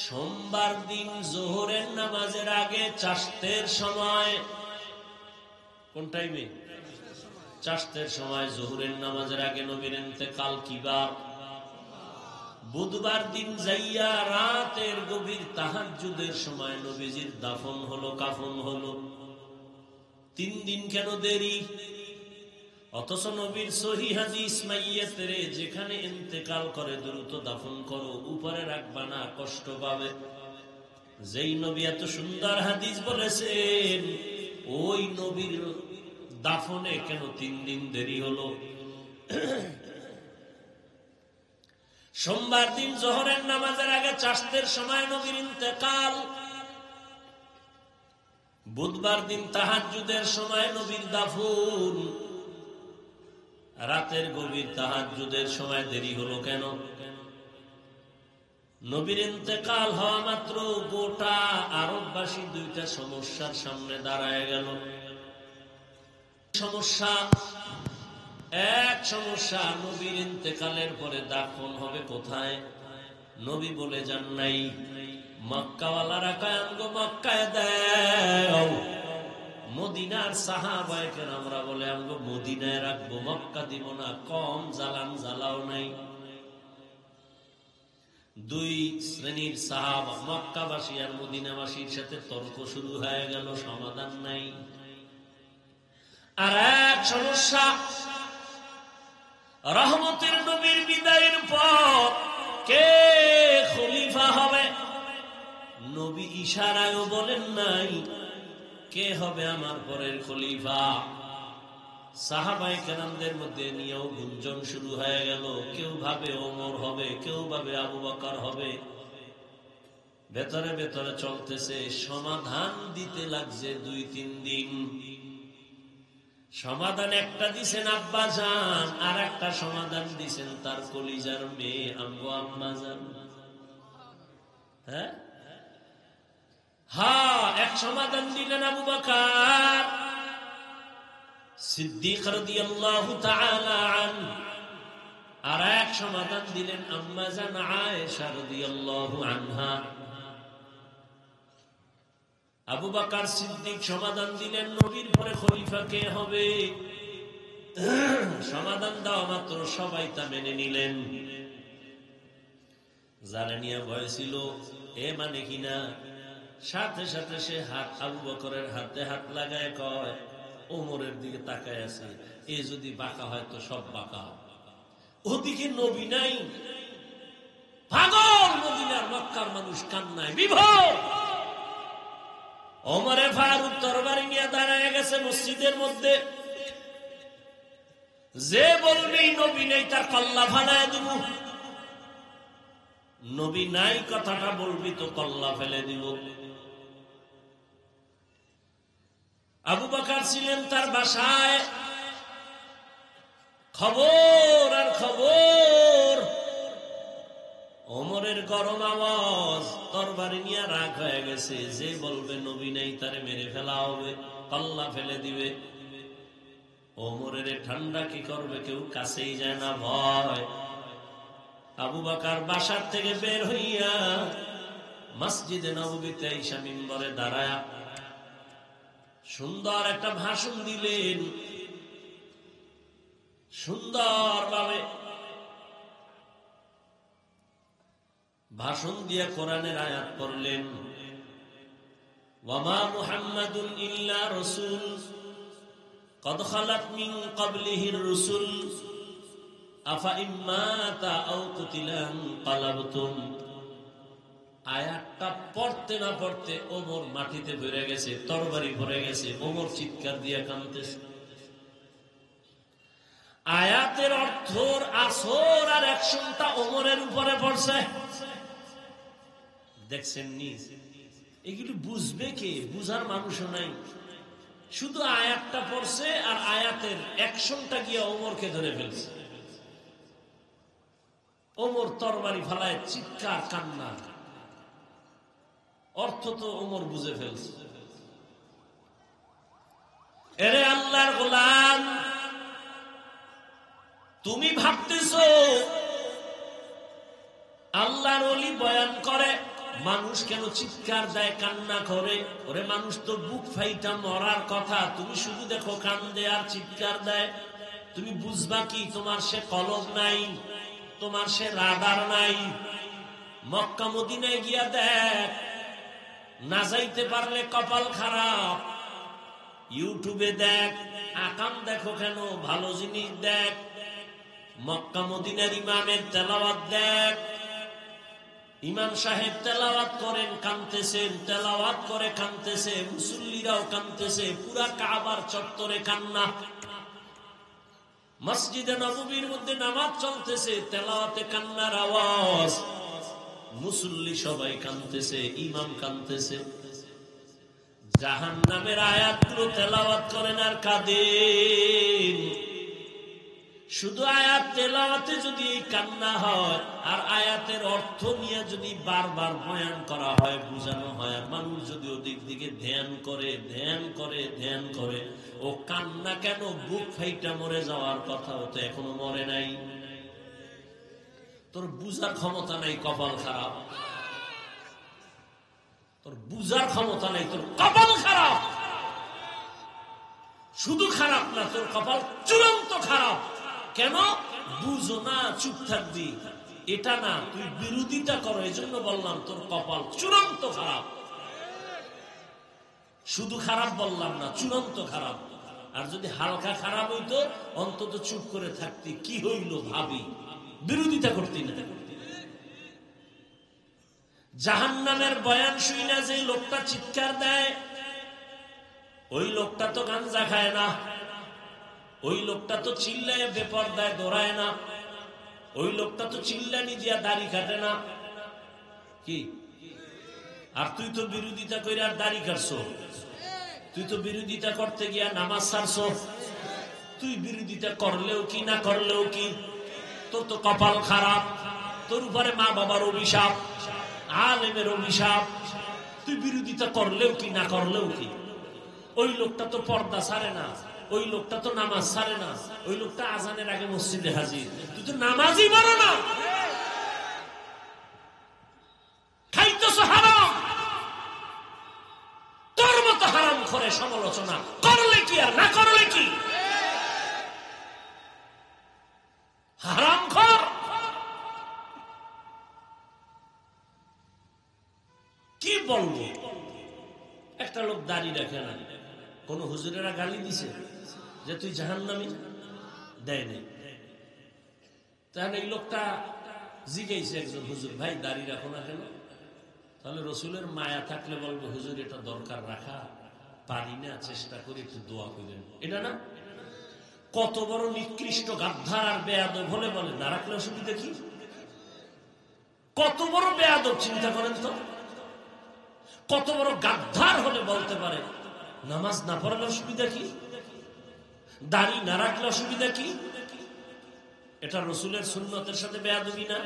সোমবার দিন জোহরের নামাজের আগে, চাশতের সময়। কোন টাইমে? চাশতের সময়, জোহরের নামাজের আগে নবীর ইন্তেকাল কিবার? বুধবার দিন যাইয়া রাতের গভীর তাহাজ্জুদের সময় নবীজির দাফন হলো, কাফন হলো। 3 দিন কেন দেরি? অথচ নবীর সহিহ হাদিস, মাইয়াতের যেখানে ইন্তেকাল করে দ্রুত দাফন করো, উপরে রাখবা না, কষ্ট পাবে। যেই নবী এত সুন্দর হাদিস বলেছেন, ওই নবীর দাফনে কেন 3 দিন দেরি হলো? সোমবার দিন জোহরের নামাজের আগে চাশতের সময় নবীর ইন্তেকাল। বুধবার দিন তাহাজ্জুদের সময় নবীর দাফন। রাতের গভীর তাহাজ্জুদের সময় দেরি হলো কেন? নবীর ইন্তেকাল হওয়া মাত্র গোটা আরববাসী 2টা সমস্যার সামনে দাঁড়ায় গেল। সমস্যা এক, সমস্যা নবীর ইন্তেকালের পরে দাফন হবে কোথায়? নবী বলে যান নাই, মক্কাওয়ালারা কয় আমগো মক্কায় দাও। মদিনার সাহাবায়ে কেরামরা বলে আমগো মদিনায় রাখবো, মক্কা দিব না। কম জ্বালান জ্বালাও নাই। 2 শ্রেণীর সাহাবা, মক্কাবাসী আর মদিনাবাসীর সাথে তর্ক শুরু হয়ে গেল, সমাধান নাই। আর এক সমস্যা, রহমতের নবীর বিদায়ের পর কে খলিফা হবে? নবী ইশারায়ও বলেন নাই কে হবে আমার পরের খলিফা। সাহাবায়ে কেরামদের মধ্যে নিয়েও গুঞ্জন শুরু হয়ে গেল। কেউ ভাবে ওমর হবে, কেউ ভাবে আবু বকর হবে। ভেতরে ভেতরে চলতেছে, সমাধান দিতে লাগছে 2-3 দিন। সমাধান একটা দিছেন আব্বা জান, আর একটা সমাধান দিছেন তার কলিজার মেয়ে আমগো আম্মা জান। হ্যাঁ, এক সমাধান দিলেন আবু বকর সিদ্দিক রাদিয়াল্লাহু তাআলা আনহু, আর এক সমাধান দিলেন আম্মা জান আয়েশা রাদিয়াল্লাহু আনহা। আবু বকর সিদ্দিক সমাধান দিলেন নবীর পরে খলিফা কে হবে। সমাধান দেওয়া মাত্র সবাই তা মেনে নিলেন। যারা নিয়ে ভয় ছিল এ মানে কিনা, সাথে সাথে সে হাত আবু বকরের হাতে হাত লাগায় কয়, ওমরের দিকে তাকায় আছে, এ যদি বাঁকা হয় তো সব বাঁকা। ওদিকে নবী নাই, পাগল মদিনার মক্কার মানুষ কান্নায় বিভোর। ওমরে ফারুক তরবারি নিয়ে দাঁড়ায় গেছে মসজিদের মধ্যে। যে বলবি নবী নেই তার কল্লা ফালায় দিব। নবী নাই কথাটা বলবি তো কল্লা ফেলে দিব। আবু বকর ছিলেন তার বাসায়। খবর আর খবর, ওমরের গরম আওয়াজ, তরবারি নিয়ে রাগ হয়ে গেছে। যে বলবে নবী নেই তারে মেরে ফেলা হবে, পাল্লা ফেলে দিবে। ওমরের ঠান্ডা কি করবে, কেউ কাছেই যায় না, ভয়। আবু বকর বাসার থেকে বের হইয়া মসজিদে নববীতে আইসা মিম্বরে দাঁড়ায়া সুন্দর একটা ভাষণ দিলেন। সুন্দরভাবে ভাষণ দিয়ে কোরআনের আয়াত পড়লেন, ওয়ামা মুহাম্মাদুন ইল্লা রাসূল কদ খালাত মিন ক্বাবলিহির রাসূল আফা ইম্মাতা আও কুতিলা ইনকালাবতুম। আয়াতটা পড়তে না পড়তে ওমর মাটিতে পড়ে গেছে, তরবারি পড়ে গেছে। ওমর চিৎকার দিয়ে কাঁদতেছে। আয়াতের অর্থর আসর আর অ্যাকশনটা ওমরের উপরে পড়ছে। দেখছেন নি, এগুলো বুঝবে কে? বুঝার মানুষও নাই। শুধু আয়াতটা পড়ছে আর আয়াতের অ্যাকশনটা গিয়ে ওমরকে ধরে ফেলছে। ওমর তরবারি ফালায় চিৎকার কান্না, অর্থ তো ওমর বুঝে ফেলছে। এরে আল্লাহর গোলাম, তুমি ভাবতেছো আল্লাহর ওলি বয়ান করে মানুষ কেন চিৎকার দেয়, কান্না করে? ওরে মানুষ তো বুক ফাইটা মরার কথা, তুমি শুধু দেখো কান্দে আর চিৎকার দেয়। তুমি বুঝবা কি? তোমার সে কলম নাই, তোমার সে রাডার নাই। মক্কা মদিনায় গিয়া দেখ, না যাইতে পারলে কপাল খারাপ। ইউটিউবে দেখ, আকাম দেখো কেন, ভালো জিনিস দেখ। মক্কা মদিনার ইমামের তেলাওয়াত দেখ, ইমাম সাহেব তেলাওয়াত করেন কাঁদতেছেন, তেলাওয়াত করে কাঁদতেছে, মুসল্লিরাও কাঁদতেছে, পুরা কাবার চত্বরে কান্না। মসজিদে নববীর মধ্যে নামাজ চলতেছে, তেলাওয়াতে কান্নার আওয়াজ, মুসল্লি সবাই কাঁদতেছে, ইমাম কাঁদতেছে। জাহান্নামের আয়াতগুলো তেলাওয়াত করেন আর কাঁদেন। শুধু আয়াত তেলাওয়াতে যদি কান্না হয় আর আয়াতের অর্থ নিয়ে যদি বারবার বয়ান করা হয়, বুঝানো হয়, আর মানুষ যদি ওদিক দিকে ধ্যান করে ধ্যান করে ধ্যান করে, ও কান্না কেন? বুক ফাইটা মরে যাওয়ার কথা, ও তো এখনো মরে নাই। তোর বুঝার ক্ষমতা নাই, কপাল খারাপ। তোর বুঝার ক্ষমতা নাই, তোর কপাল খারাপ। শুধু খারাপ না, তোর কপাল চূড়ান্ত খারাপ। কেন? বুঝো না, চুপ থাকবি এটা না, তুই বিরোধিতা করো। এই জন্য বললাম তোর কপাল চূড়ান্ত খারাপ। শুধু খারাপ বললাম না, চূড়ান্ত খারাপ। আর যদি হালকা খারাপ হইতো অন্তত চুপ করে থাকতি, কি হইল ভাবি, বিরোধিতা করতি না। জাহান্নামের বয়ান শুই না যে লোকটা চিৎকার দেয়, ওই লোকটা তো গাঞ্জা খায় না, ওই লোকটা তো চিল্লায় বেপরদায় দৌড়ায় না, ওই লোকটা তো চিল্লানি দিয়া দাড়ি কাটে না। কি? আর তুই তো বিরোধিতা করে আর দাড়ি কাটছো, তুই তো বিরোধিতা করতে গিয়া নামাজ ছাড়ছো। তুই বিরোধিতা করলেও কি না করলেও কি, তোর তো কপাল খারাপ। তোর উপরে মা বাবার অভিশাপ, আলেমের অভিশাপ। তুই বিরোধিতা করলেও কি না করলেও কি। ওই লোকটা তো পর্দা ছাড়ে না, ওই লোকটা তো নামাজ ছাড়ে না, ওই লোকটা আজানের আগে মসজিদে হাজির, তুই তো নামাজই পারো না, খাইতেছ হারাম। তোর মতো হারাম করে সমালোচনা করলে কি আর না করলে কি? হারাম খর। কি বলবো? একটা লোক দাঁড়িয়ে রাখে না, কোন হুজুরেরা গালি দিছে যে তুই জাহান্নামী? দেয় নেই। তাহলে এই লোকটা জিজ্ঞাসা একজন হুজুর, ভাই দাঁড়িয়ে রাখো না কেন? তাহলে রসুলের মায়া থাকলে বলবো হুজুর এটা দরকার রাখা, পারি না, চেষ্টা করে একটু দোয়া করেন। এটা না? কত বড় নিকৃষ্ট গাদ্দার আর বেয়াদব হলে বলে না রাখলে অসুবিধা কি? কত বড় বেয়াদব চিন্তা করেন তো। কত বড় গাদ্দার হলে বলতে পারে নামাজ না পড়লে অসুবিধা কি, দাড়ি না রাখলে অসুবিধা কি? এটা রসুলের সুন্নতের সাথে বেয়াদবি না?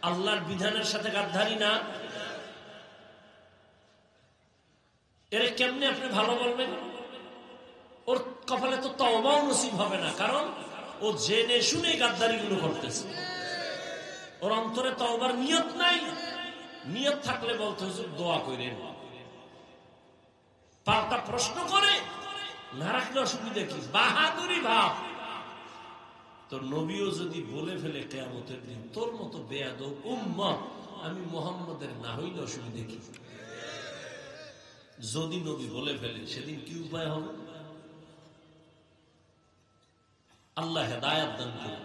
আল্লাহর বিধানের সাথে গাদ্দারি না? এর কেমনে আপনি ভালো বলবেন? ওর কপালে তো তওবাও নসিব হবে না, কারণ ও জেনে শুনে গাদ্দারি গুলো করতেছে। ওর অন্তরে তওবার নিয়ত নাই। নিয়ত থাকলে বলতে হুজুর দোয়া করেন, পাল্টা প্রশ্ন করে না রাখলে অসুবিধা কি? বাহাদুরি ভাব। তোর নবীও যদি বলে ফেলে কিয়ামতের দিন, তোর মতো বেয়াদব উম্মত আমি মুহাম্মদের না হইলে অসুবিধা কি? যদি নবী বলে ফেলে সেদিন কি উপায় হবে? আল্লাহ হেদায়েত দান করুন।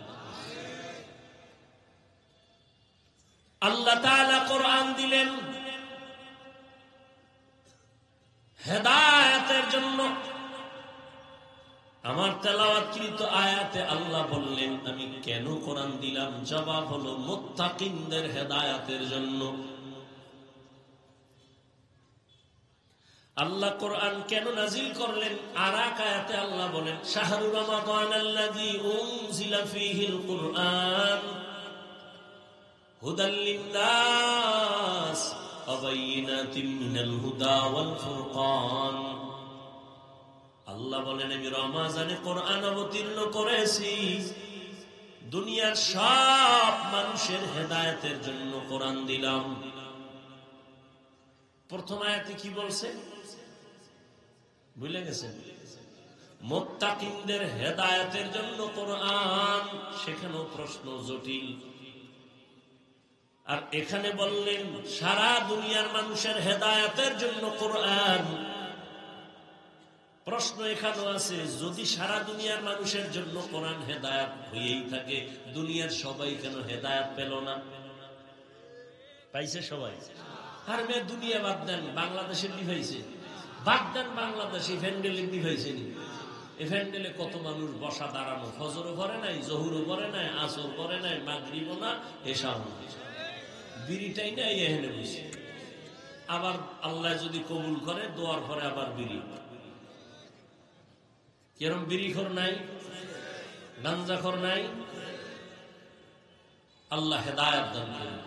আল্লাহ তাআলা কোরআন দিলেন হেদায়েতের জন্য। আমার তেলাওয়াতকৃত আয়াতে আল্লাহ বললেন আমি কেন কোরআন দিলাম? জবাব হলো মুত্তাকিনদের হেদায়েতের জন্য। আল্লাহ কোরআন কেন নাজিল করলেন? আর এক আয়াতে আল্লাহ বলেন শাহরু রমাদানাল্লাযী উনজিলা ফীহিল কুরআন হুদাল লিন-নাস ওয়া বায়িনাতিন মিনাল হুদা ওয়াল ফুরকান। আল্লাহ বলেন আমি রমজানে কোরআন অবতীর্ণ করেছি দুনিয়ার সব মানুষের হেদায়েতের জন্য কোরআন দিলাম। প্রথম আয়াতে কি বলছে ভুলে গেছেন? মুত্তাকিনদের হেদায়েতের জন্য কোরআন। সেখানেও প্রশ্ন জটিল। আর এখানে বললেন সারা দুনিয়ার মানুষের হেদায়েতের জন্য কোরআন। প্রশ্ন এখানেও আছে, যদি সারা দুনিয়ার মানুষের জন্য কোরআন হেদায়েত হয়েই থাকে, দুনিয়ার সবাই কেন হেদায়েত পেল না? পাইছে সবাই। আর মেয়ে দুনিয়া বাদ দেন, বাংলাদেশের লিভাইছে বাদ দেন, বাংলাদেশে ফ্যান্ডেলে লিভাইছে নি? এই ফ্যান্ডেলে কত মানুষ বসা দাঁড়ানো, ফজরও করে নাই, জহুরও করে নাই, আসর করে নাই, মাগরিবও না, এশাও না, বিড়িটাই না এখানে বসে। আবার আল্লাহ যদি কবুল করে দোয়ার পরে আবার বিড়ি। কেরম বিড়িখোর নাই, গাঞ্জাখোর নাই? আল্লাহ হেদায়েত দান করুন।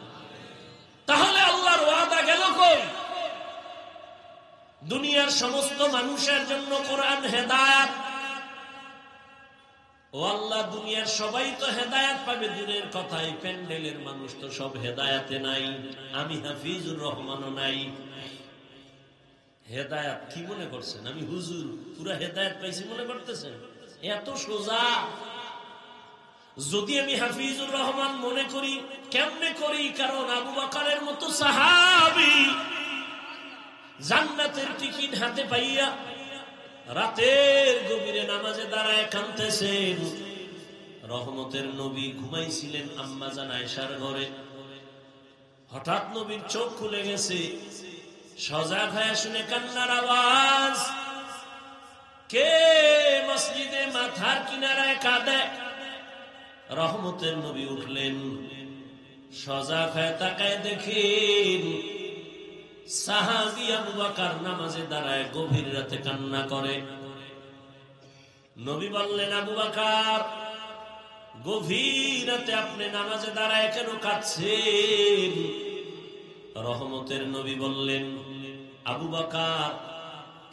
তাহলে আল্লাহর ওয়াদা গেল কই? দুনিয়ার সমস্ত মানুষের জন্য কোরআন হেদায়েত। ও আল্লাহ, দুনিয়ার সবাই তো হেদায়েত পাবে দূরের কথাই, প্যান্ডেলের মানুষ তো সব হেদায়েতে নাই। আমি হাফিজুর রহমানও নাই। হেদায়েত কি মনে করছেন? আমি হুজুর পুরা হেদায়েত পাইছি মনে করতেছেন? এত সোজা। যদি আমি হাফিজুর রহমান মনে করি, কেমনে করি? কারণ আবু বকরের মতো সাহাবী জান্নাতের টিকিট হাতে পাইয়া রাতের গভীরে নামাজে দাঁড়ায় কাঁদতেছেন। রহমতের নবী ঘুমাইছিলেন আম্মা জান আয়েশার ঘরে। হঠাৎ নবীর চোখ খুলে গেছে, সজাগ হয়ে শুনে কান্নার আওয়াজ। কে মসজিদে মাথার কিনারায় কাঁদে? রহমতের নবী উঠলেন, সজাগ হয়ে তাকায় দেখেন সাহাবী আবু বকর নামাজে দাঁড়ায় গভীর রাতে কান্না করে। নবী বললেন, আবু বকর গভীর রাতে আপনি নামাজে দাঁড়ায় কেন কাঁদছেন? রহমতের নবী বললেন, আবু বকর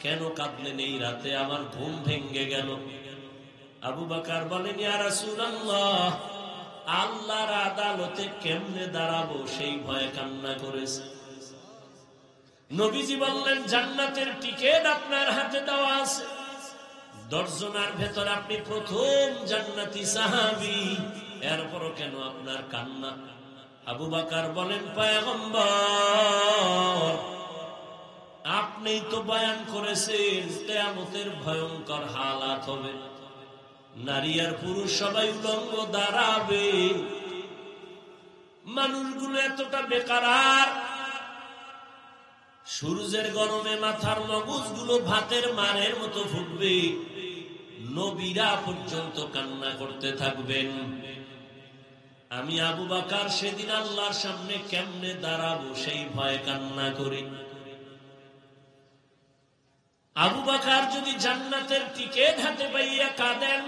কেন কাঁদলেন এই রাতে? আমার ঘুম ভেঙে গেল। আবু বকর বলেন, ইয়া রাসূলুল্লাহ, আল্লাহর আদালতে কেমনে দাঁড়াবো সেই ভয়ে কান্না করেছে। নবীজি বললেন, জান্নাতের টিকিট আপনার হাতে দেওয়া আছে, 10 জনের ভেতর আপনি প্রথম জান্নাতি সাহাবী, এরপরও কেন আপনার কান্না? আবু বকর বলেন, পয়গম্বর আপনিই তো বয়ান করেছেন কিয়ামতের ভয়ঙ্কর হালাত হবে, নারী আর পুরুষ সবাই উলঙ্গ দাঁড়াবে, মানুষগুলো এতটা বেকারার, সূর্যের গরমে মাথার মগজগুলো ভাতের মারের মতো ফুটবে, নবীরা পর্যন্ত কান্না করতে থাকবেন। আমি আবু বকর সেদিন আল্লাহর সামনে কেমনে দাঁড়াবো সেই ভয়ে কান্না করি। আবু বকর যদি জান্নাতের টিকিট হাতে পাইয়া কাঁদেন,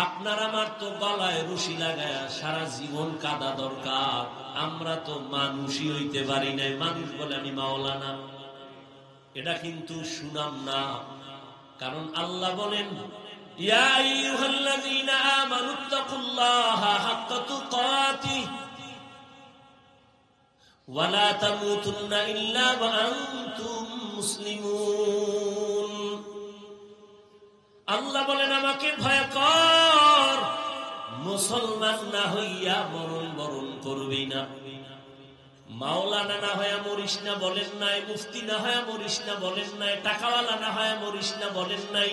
আপনার আমার তো গলায় রশি লাগায়া সারা জীবন কাঁদা দরকার। আমরা তো মানুষই হইতে পারি নাই, মানুষ বলে আমি মাওলানা, এটা কিন্তু সুনাম না। কারণ আল্লাহ বলেন, ইয়া আইয়ুহাল্লাযীনা আমানুত্তাকুল্লাহা হাক্কা তুকাতিহি ওয়া লা তামুতুন্না ইল্লা ওয়া আনতুম মুসলিমুন। আল্লাহ বলেন আমাকে ভয় কর, মুসলমান না হইয়া মরণ বরণ করবি না। মাওলানা না হয়ে মরিস না বলেন নাই, মুফতি না হয়ে মরিস না বলেন নাই, টাকাওয়ালা না হয়ে মরিস না বলেন নাই,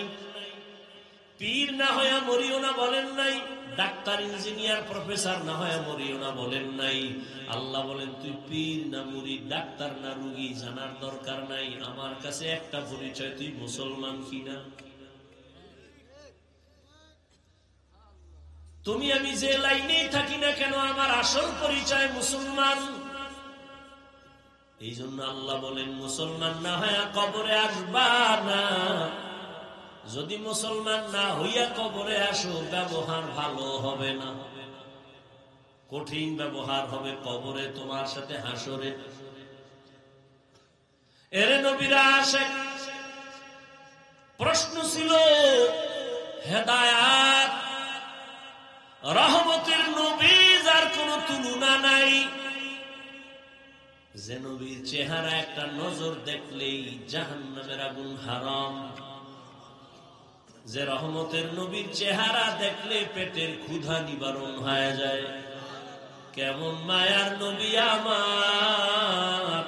পীর না হয়ে মরিও না বলেন নাই, ডাক্তার ইঞ্জিনিয়ার প্রফেসর না হয়ে মরিও না বলেন নাই। আল্লাহ বলেন তুই পীর না মুরিদ, ডাক্তার না রোগী জানার দরকার নাই, আমার কাছে একটা পরিচয়, তুই মুসলমান কিনা। তুমি আমি যে লাইনেই থাকি না কেন, আমার আসল পরিচয় মুসলমান। এই জন্য আল্লাহ বলেন মুসলমান না হইয়া কবরে আসবা না। যদি মুসলমান না হইয়া কবরে আসো, ব্যবহার ভালো হবে না, কঠিন ব্যবহার হবে কবরে, তোমার সাথে হাসরে। এরে নবীরা আসে, প্রশ্ন ছিল হেদায়াত রহমতের নবী যার কোনো তুলনা নাই, যে নবীর চেহারা একটা নজর দেখলেই জাহান্নামের আগুন হারাম, যে রহমতের নবীর চেহারা দেখলে পেটের ক্ষুধা নিবারণ হয়ে যায়। কেমন মায়ার নবী আমার,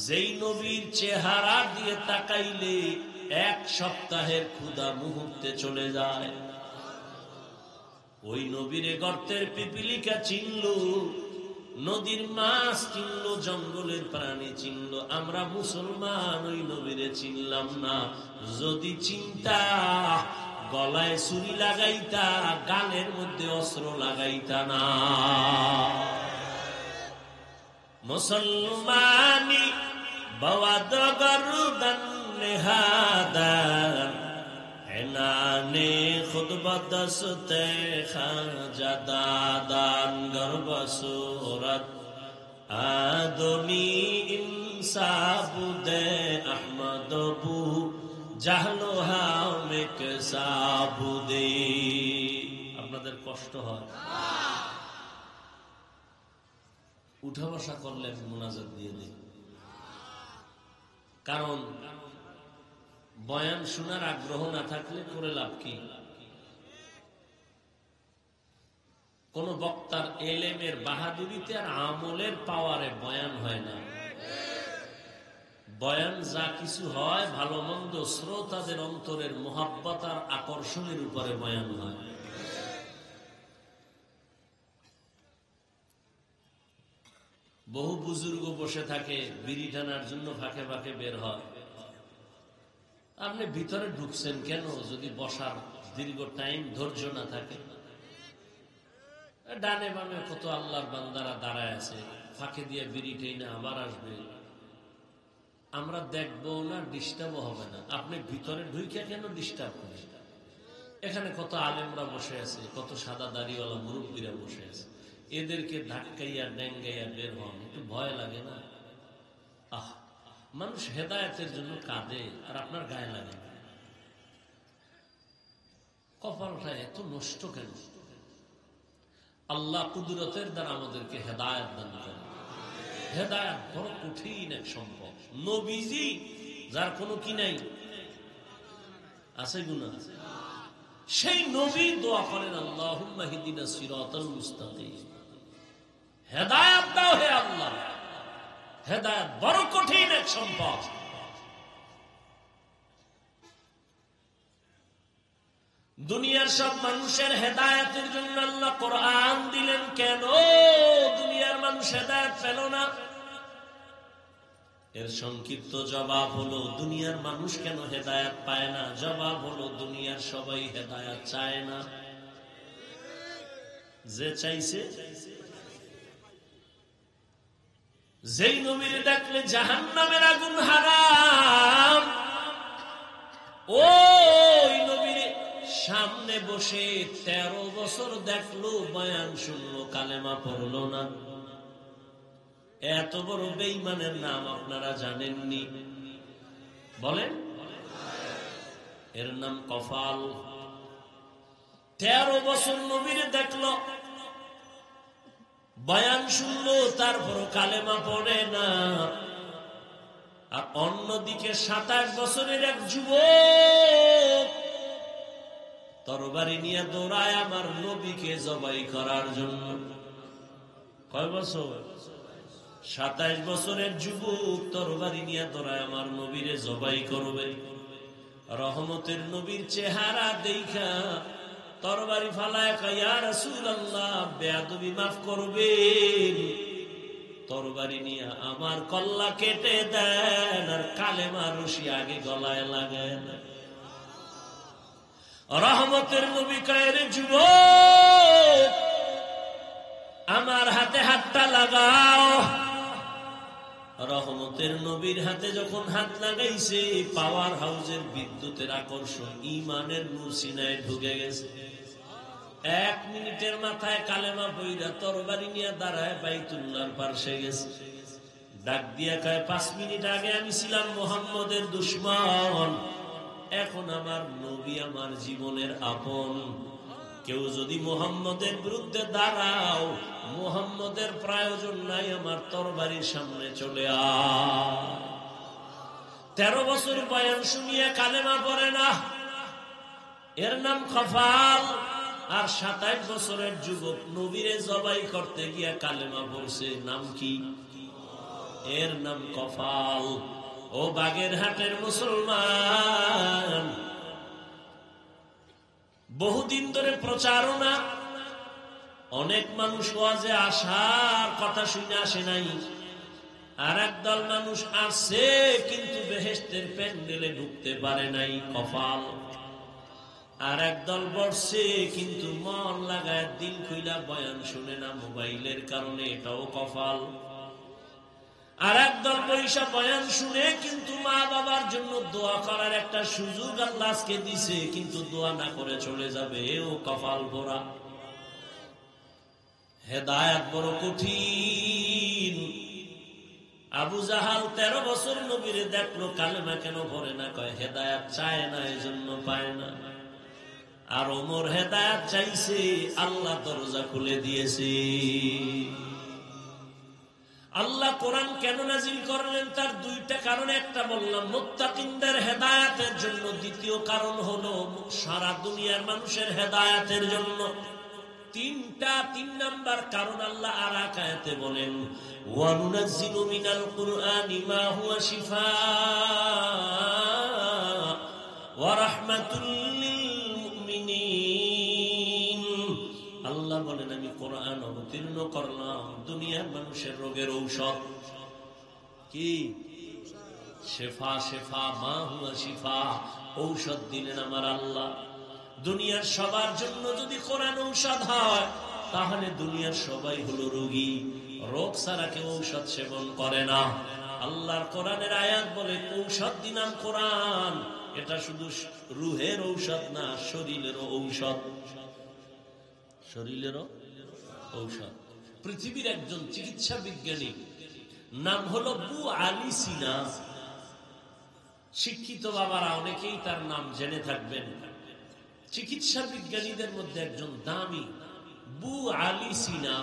যেই নবীর চেহারা দিয়ে তাকাইলে এক সপ্তাহের ক্ষুধা মুহূর্তে চলে যায়। ওই নবীরে গর্তের পিপিলিকা চিনল, নদীর মাছ চিনল, জঙ্গলের প্রাণী চিনল। আমরা মুসলমান ওই নবীরে চিনলাম না। যদি চিন্তা, গলায় ছুরি লাগাইতা, গালের মধ্যে অস্ত্র লাগাইতা না। মুসলমানি বাওয়াদ গরদান নেহাদান এনানে খুদ বদস্তে খাজাদাদান গর্ব সুরত আদমি ইনসাবুদে আহমদবু জাহলো হামেক সাবুদে। আপনাদের কষ্ট হয়? উঠা বসা করলে আমি মোনাজাত দিয়ে দিই, কারণ বয়ান শোনার আগ্রহ না থাকলে করে লাভ কি? কোন বক্তার এলেমের বাহাদুরিতে আর আমলের পাওয়ারে বয়ান হয় না। বয়ান যা কিছু হয় ভালো মন্দ শ্রোতাদের অন্তরের মোহাব্বত আর আকর্ষণের উপরে বয়ান হয়। বহু বুজুর্গ বসে থাকে, বিড়ি টানার জন্য ফাঁকে ফাঁকে বের হয়। আপনি ভিতরে ঢুকছেন কেন যদি বসার দীর্ঘ টাইম ধৈর্য না থাকে? ডানে বামে কত আল্লাহর বান্দারা দাঁড়ায় আছে, ফাঁকে দিয়ে বিড়ি টেনে আবার আসবে, আমরা দেখবো না, ডিস্টার্বও হবে না। আপনি ভিতরে ঢুকে কেন ডিস্টার্ব করেন? এখানে কত আলেমরা বসে আছে, কত সাদা দাড়িওয়ালা মুরব্বীরা বসে আছে, এদেরকে ধাক্কাইয়া ডেঙ্গাইয়া বের হন, একটু ভয় লাগে না? আহ, মানুষ হেদায়েতের জন্য কাঁদে আর আপনার গায়ে লাগে না। কপালটা এত নষ্ট কেন? আল্লাহ কুদরতের দ্বারা আমাদেরকে হেদায়েত দান করেন। হেদায়েত বড় কঠিন এক সম্পদ। নবীজি যার কোনো কি নাই, আছে গুনাহ, সেই নবী দোয়া করেন আল্লাহুম্মা হিদিনা সিরাতাল মুস্তাকিম, হেদায়েত দাও হে আল্লাহ। হেদায়েত বড় কঠিন এক সম্পদ। দুনিয়ার সব মানুষের হেদায়েতের জন্য আল্লাহ কোরআন দিলেন, কেন দুনিয়ার মানুষ হেদায়েত পেল না? এর সংক্ষিপ্ত জবাব হলো, দুনিয়ার মানুষ কেন হেদায়েত পায় না? জবাব হলো, দুনিয়ার সবাই হেদায়েত চায় না। যে চাইছে, যেই নবীর দেখলে জাহান্নামের আগুন হারাম, ওই নবীর সামনে বসে 13 বছর দেখলো, বয়ান শুনলো, কালেমা পড়লো না। এত বড় বেঈমানের নাম আপনারা জানেননি? বলেন। এর নাম কফাল। 13 বছর নবীরে দেখলো, বয়ান শুনলো, তারপর কালেমা পড়ে না। আর অন্যদিকে 27 বছরের এক যুবক তরবারি নিয়ে দৌড়ায় আমার নবীকে জবাই করার জন্য। কয় বছর? 27 বছরের যুবক তরবারি নিয়ে দৌড়ায় আমার নবীরে জবাই করবে। রহমতের নবীর চেহারা দেখা তরবারি ফালায় কয়, ইয়া রাসূলুল্লাহ, বেয়াদবি মাফ করবেন, তরবারি নিয়ে আমার কল্লা কেটে দেন আর কালেমা রশি আগে গলায় লাগায় না। রহমতের নবী কয়, রে যুবক, আমার হাতে হাতটা লাগাও। রহমতের নবীর হাতে যখন হাত লাগাইছে, পাওয়ার হাউসের বিদ্যুতের আকর্ষণ ঈমানের নূর সিনায় ঢুকে গেছে। 1 মিনিটের মাথায় কালেমা পড়া তরবারি নিয়ে দাঁড়ায় বাইতুল্লাহর পাশে গেছে। ডাক দিয়া কয়, 5 মিনিট আগে আমি ছিলাম মুহাম্মদের দুশমন, এখন আমার নবী আমার জীবনের আপন। কেউ যদি মুহাম্মদের বিরুদ্ধে দাঁড়াও, মুহাম্মদের প্রয়োজন নাই, আমার তরবারির সামনে চলে আয়। 13 বছর বয়ান শুনিয়া কালেমা পড়ে না, এর নাম কফাল। আর 27 বছরের যুবক নবীরে জবাই করতে গিয়া কালেমা পড়ছে, নাম কি? এর নাম কফাল। ও বাগেরহাটের মুসলমান, বহুদিন ধরে প্রচারণা, অনেক মানুষ ওয়াজে আসার কথা শুনে আসে নাই। আর একদল মানুষ আসছে কিন্তু বেহেশতের প্যান্ডেলে ঢুকতে পারে নাই, কফাল। আর একদল বসছে কিন্তু মন লাগায় দিল খুইলা বয়ান শুনে না মোবাইলের কারণে, এটাও কফাল। আর একদল পয়সা বয়ান শুনে কিন্তু মা বাবার জন্য দোয়া করার একটা সুযোগ আল্লাহ আজকে দিছে, কিন্তু দোয়া না করে চলে যাবে, এও কপাল ভরা। হেদায়েত বড় কঠিন। আবু জাহাল 13 বছর নবীরে দেখলো, কালেমা কেন পড়ে না? কয় হেদায়েত চায় না, এজন্য পায় না। আর ওমর হেদায়েত চাইছে, আল্লাহ দরজা খুলে দিয়েছে। আল্লাহ কোরআন কেন নাজিল করলেন? তার 2টা কারণ। একটা বললাম মুত্তাকিনদের হেদায়েতের জন্য, দ্বিতীয় কারণ হলো সারা দুনিয়ার মানুষের হেদায়েতের জন্য। 3 নাম্বার কারণ আল্লাহ আর এক আয়াতে বলেন, ওয়া নুনাজ্জিলু মিনাল কুরআনি মা হুয়া শিফাআ ওয়া রাহমাতুল লিল মুমিনিন। আল্লাহ বলেন, আমি কোরআন অবতীর্ণ করলাম দুনিয়ার মানুষের রোগের ঔষধ। কি? শেফা, শেফা, মা হুয়া শিফা, ঔষধ দিলেন আমার আল্লাহ। দুনিয়ার সবার জন্য যদি কোরআন ঔষধ হয়, তাহলে দুনিয়ার সবাই হলো রোগী। রোগ ছাড়া কেউ ঔষধ সেবন করে না। আল্লাহর কোরআনের আয়াত বলে, ঔষধ দিলাম কোরআন। এটা শুধু রুহের ঔষধ না, শরীরেরও ঔষধ। শরীরেরও ঔষধ। পৃথিবীর একজন চিকিৎসা বিজ্ঞানী, নাম হলো আবু আলী সিনা। শিক্ষিত বাবারা অনেকেই তার নাম জেনে থাকবেন। চিকিৎসা বিজ্ঞানীদের মধ্যে একজন দামি, আবু আলী সিনা।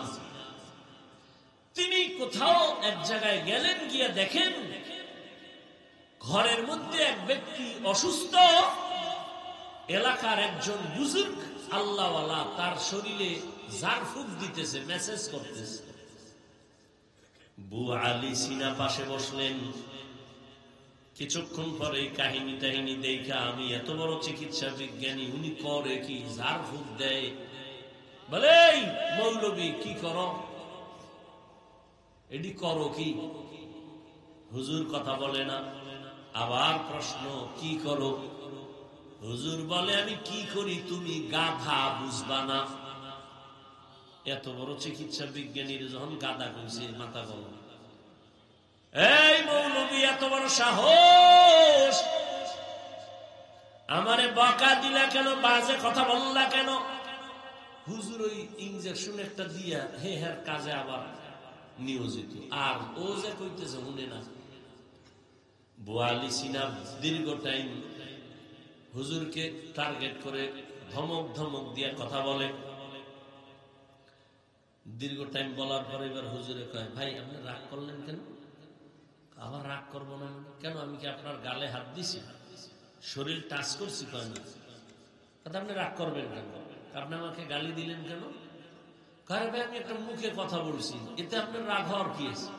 তিনি কোথাও এক জায়গায় গেলেন, গিয়ে দেখেন ঘরের মধ্যে এক ব্যক্তি অসুস্থ। এলাকার একজন বুজুর্গ আল্লাহওয়ালা তার শরীরে জারফুক দিতেছে, মেসেজ করতেছে। আবু আলী সিনা পাশে বসলেন। কিছুক্ষণ পরে কাহিনী টাহিনী দেখা, আমি এত বড় চিকিৎসা বিজ্ঞানী, উনি করে কি? জারফুক দেয়। বলে, মৌলবী কি করো? এটি করো কি? হুজুর কথা বলে না। আবার প্রশ্ন, কি করো? হুজুর বলে, আমি কি করি তুমি গাধা, বুঝবা না। এত বড় চিকিৎসা বিজ্ঞানীর যখন গাধা কইছে, মাথা গরম। এই মৌলবী এত বড় সাহস! আমারে বকা দিলা কেন, বাজে কথা বললা কেন? হুজুর ওই ইনজেকশন একটা দিয়া হে হ্যার কাজে আবার নিয়োজিত। আর ও যে কইতেছে শুনে না। বোয়ালি সিনা দীর্ঘ টাইম হুজুরকে টার্গেট করে ধমক ধমক দিয়া কথা বলে। দীর্ঘ টাইম বলার পরে এবার হুজুরে কয়, ভাই আপনি রাগ করলেন কেন? আবার রাগ করবো না কেন? আমি কি আপনার গালে হাত দিছি, শরীর টাচ করছি? কয় না। আপনি রাগ করবেন কেন? আপনি আমাকে গালি দিলেন কেন? কারণ ভাই আমি একটা মুখে কথা বলছি, এতে আপনার রাগ হওয়ার কি আছে?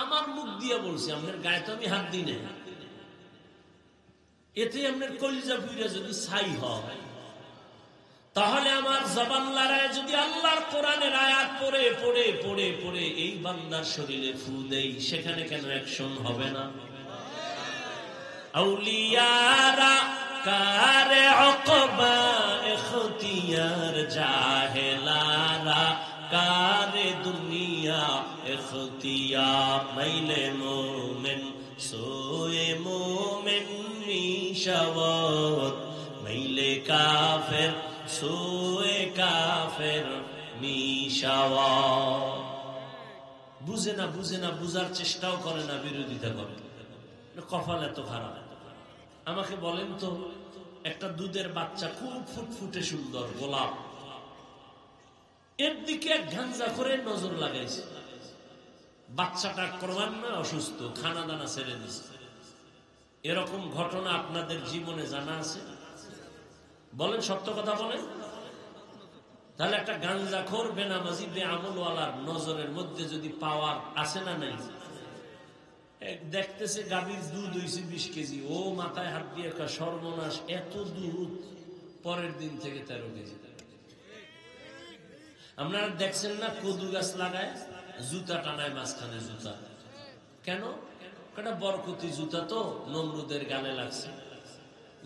আমার মুখ দিয়ে বলছি, আপনার গায়ে তো আমি হাত দিই না। এতে আপনার কলিজা পুইরা যদি ছাই হয়, তাহলে আমার জবান লড়ায় যদি আল্লাহর কোরআনের আয়াত পড়ে পড়ে পড়ে পড়ে এই বান্দার শরীরে ফু দেই, সেখানে কেন অ্যাকশন হবে না? আউলিয়ারা কারে উকবা ইখতিয়ার, জাহেলারা কারে দুনিয়া ইখতিয়ার। মাইলে মোমেন সোয়ে মোমেন মিশাওয়াত, মাইলে কাফের সোয়ে কাফের মিশাওয়াত। বুঝে না, বুঝে না, বুঝার চেষ্টাও করে না, বিরোধিতা করে। কপাল এত খারাপ। আমাকে বলেন তো, একটা দুধের বাচ্চা খুব ফুটফুটে সুন্দর গোলাপ, এর দিকে এক গাঞ্জা করে নজর লাগাইছে। বাচ্চাটা ক্রমান্বয়ে অসুস্থ, খানা দানা ছেড়ে দিচ্ছে। এরকম ঘটনা আপনাদের জীবনে জানা আছে? বলেন, সত্য কথা বলেন। তাহলে একটা গাঞ্জাখোর বেনামাজি বেআমলওয়ালার নজরের মধ্যে যদি পাওয়ার আছে না নাই? দেখতেছে গাভীর দুধ হইছে 20 কেজি, ও মাথায় হাত দিয়ে সর্বনাশ, এত দুধ, পরের দিন থেকে 13 কেজি। আপনারা দেখছেন না, কদু গাছ লাগায় জুতা টানায় মাঝখানে জুতা, কেন? একটা বরকতি জুতা তো নমরুদের গালে লাগছে।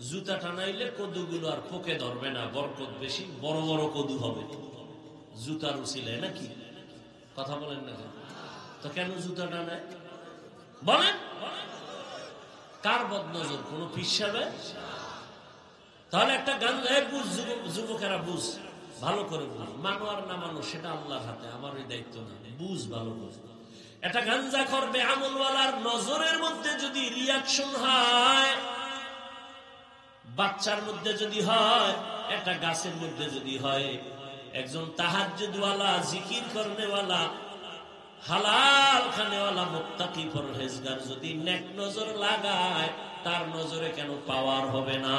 জুতা টানাইলে কদুগুলো আর পোকে ধরবে না, বরকত বেশি, বড় বড় কদু হবে জুতার উছিলায়, নাকি? কথা বলেন না তো, কেন জুতা টানায়? বলেন, কার বদনজর? কোন পিসাবে? তাহলে একটা গাঞ্জা, বুঝ যুবকেরা, বুঝ ভালো করে, বুঝ। মানো আর না মানো সেটা আল্লাহর হাতে, আমার ওই দায়িত্ব না। বুঝ ভালো করে। একটা গাঞ্জা করবে আমলওয়ালার নজরের মধ্যে যদি রিয়াকশন হয়, বাচ্চার মধ্যে যদি হয়, একটা গাছের মধ্যে যদি হয়, একজন তাহাজ্জুদওয়ালা, জিকির করনেওয়ালা, হালাল খানেওয়ালা, মুত্তাকি পরহেজগার যদি নেক নজর লাগায়, তার নজরে কেন পাওয়ার হবে না?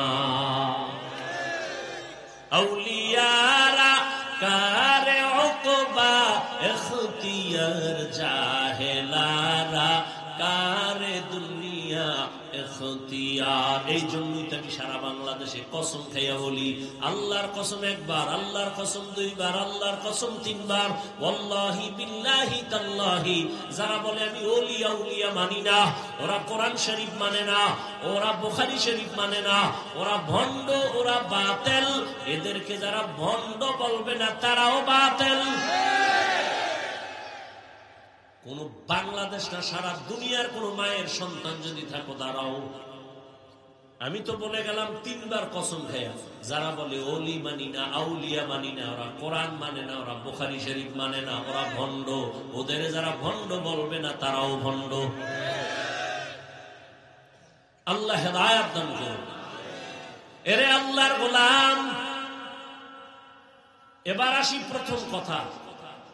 আউলিয়ারা কারে উকবা ইখতিয়ার, জাহেলারা কারে দুনিয়া ইখতিয়ার। এই জন্যই তো আমি সারা বাংলাদেশে কসম খাইয়া বলি, আল্লাহর কসম একবার, আল্লাহর কসম দুইবার, আল্লাহর কসম তিনবার, ওয়াল্লাহি বিল্লাহি তাল্লাহি, যারা বলে আমি ওলিয়া উলিয়া মানি না, ওরা কোরআন শরীফ মানে না, ওরা বুখারী শরীফ মানে না, ওরা ভণ্ড, ওরা বাতিল। এদেরকে যারা ভণ্ড বলবে না, তারাও বাতিল। কোন বাংলাদেশ না, সারা দুনিয়ার কোন মায়ের সন্তান যদি থাকো, দাঁড়াও। আমি তো বলে গেলাম 3 বার কসম খায়া, যারা বলে ওলি মানি না, আউলিয়া মানি না, ওরা কোরআন মানে না, ওরা বুখারী শরীফ মানে না, ওরা ভণ্ড। ওদের যারা ভণ্ড বলবে না, তারাও ভণ্ড। আল্লাহ হেদায়েত দান করুন। এরে আল্লাহর গোলাম, এবার আসি প্রথম কথা,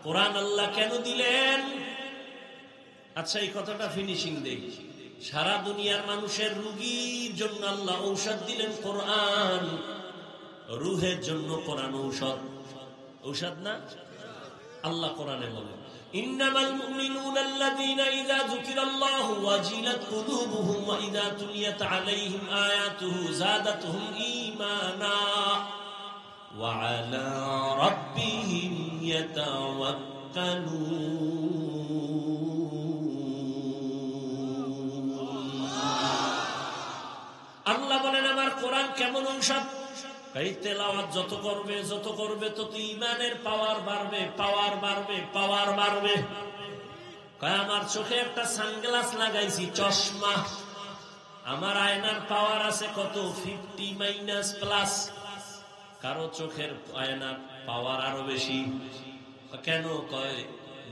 কোরআন আল্লাহ কেন দিলেন? আচ্ছা, এই কথাটা ফিনিশিং দেই। সারা দুনিয়ার মানুষের রোগীর জন্য আল্লাহ ঔষধ দিলেন কোরআন। রুহের জন্য কোরআন ঔষধ। ঔষধ না? আল্লাহ কোরআনে বলেন, ইন্নামাল মুমিনুনা আল্লাযীনা ইযা যুকিরাল্লাহু ওয়াজিলাত কুলুবুহুম ওয়া ইযা তুলিয়াত আলাইহিম আয়াতুহু যাদাতুহুম ঈমানা ওয়া আলা রাব্বিহিম ইয়াতাওয়াক্কালুন। আল্লাহ বলেন, আমার কোরআন কেমন ঔষধ? এই তেলাওয়াত যত করবে তত ঈমানের পাওয়ার বাড়বে, পাওয়ার বাড়বে, পাওয়ার বাড়বে। কয় আমার চোখে একটা সানগ্লাস লাগাইছি, চশমা, আমার আয়নার পাওয়ার আছে কত 50 - প্লাস। কারো চোখের আয়নার পাওয়ার আরো বেশি। কেন? কয়